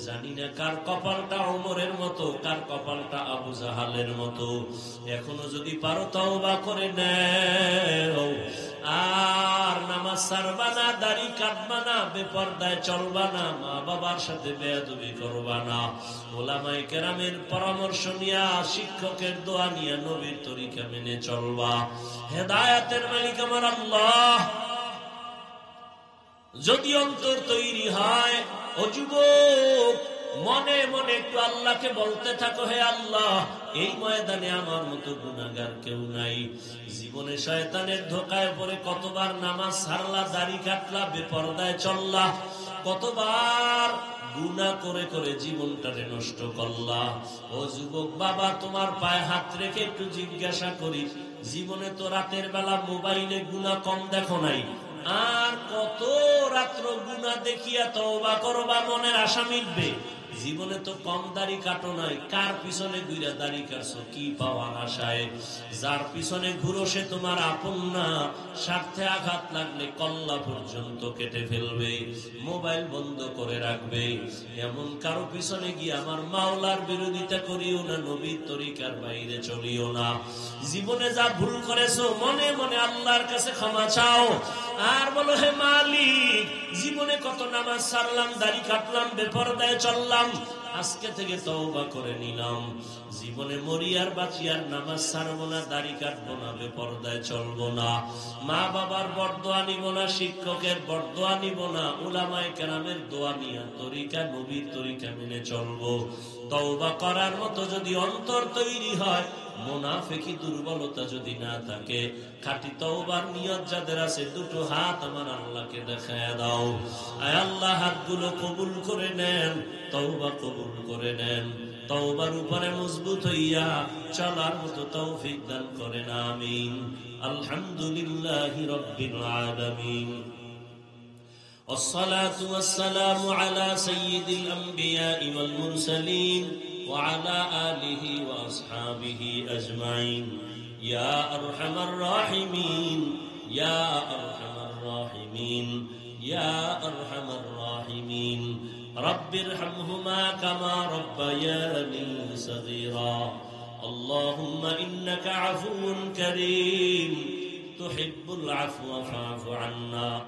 জানি না কার কপালটা ওমরের মতো, কার কপালটা আবু জাহালের মতো। এখনো যদি পারো তওবা করে নাও, আর নামাজ ছাড়বা না, দাড়ি কাটবা না, বেপরদায় চলবা না, মা বাবার সাথে বেয়াদবি করবা না, ওলামায়ে কেরামের পরামর্শ নিয়া, শিক্ষকের দোয়া নিয়া, নবীর তরিকা মেনে চলবা। হেদায়েতের মালিক আমার আল্লাহ। যদি অন্তর তৈরি হয়, ও যুবক, মনে মনে একটু আল্লাহকে বলতে থাকো, হে আল্লাহ, এই ময়দানে আমার মতো গুনাহগার কেউ নাই। জীবনে শয়তানের ধোকায় পড়ে কতবার নামাজ ছাড়লা, দাড়ি কাটলা, বেপরদায় চললা, কতবার গুনাহ করে করে জীবনটারে নষ্ট করলা। ও যুবক বাবা, তোমার পায়ে হাত রেখে একটু জিজ্ঞাসা করি, জীবনে তো রাতের বেলা মোবাইলে গুনাহ কম দেখো নাই? আর কত রাত্র গুনাহ দেখিয়া তওবা করবা, মনের আশা মিটবে? জীবনে তো কম দাড়ি কাটো নাই, কার পিছনে ঘুরে দাড়ি কাটছো কি পাওয়ার আশায়? যার পিছনে ঘুরো সে তোমার আপন না, স্বার্থে আঘাত লাগলে কল্লা পর্যন্ত কেটে ফেলবে, মোবাইল বন্ধ করে রাখবে। এমন কারো পিছনে গিয়ে আমার মাওলার বিরোধিতা করিও না, নবীর তরিকার বাইরে চলিও না। জীবনে যা ভুল করেছো, মনে মনে আল্লাহর কাছে ক্ষমা চাও, আর বলো, হে মালিক, জীবনে কত নামাজ ছাড়লাম, দাড়ি কাটলাম, বেপরদায় চললাম, আজকে থেকে তওবা করে নিলাম। জীবনে মরি আর বাঁচি আর নামাজ ছাড়বো না, দাড়ি কাটবো না, বেপরদায় চলবো না, মা বাবার বরদোয়া নিব না, শিক্ষকের বরদোয়া নিব না, উলামায়ে কেরামের দোয়া নিয়া তরিকা, নবীর তরিকা মেনে চলবো। তওবা করার মতো যদি অন্তর তৈরি হয়, মুনাফিকি দুর্বলতা যদি না থাকে, খাঁটি তওবার নিয়ত যাদের আছে, দুটো হাত আমার আল্লাহকে দেখায় দাও। আয় আল্লাহ, হাতগুলো কবুল করে নেন, তওবা কবুল করে নেন, তওবার উপরে মজবুত হইয়া চলার মতো তৌফিক দান করেন, আমিন। আলহামদুলিল্লাহি রাব্বিল আলামিন। والصلاة والسلام على سيد الأنبياء والمرسلين وعلى آله وأصحابه أجمعين. يا أرحم الراحمين، يا أرحم الراحمين، يا أرحم الراحمين. رب ارحمهما كما ربياني صغيرا. اللهم إنك عفو كريم تحب العفو فاعف عنا.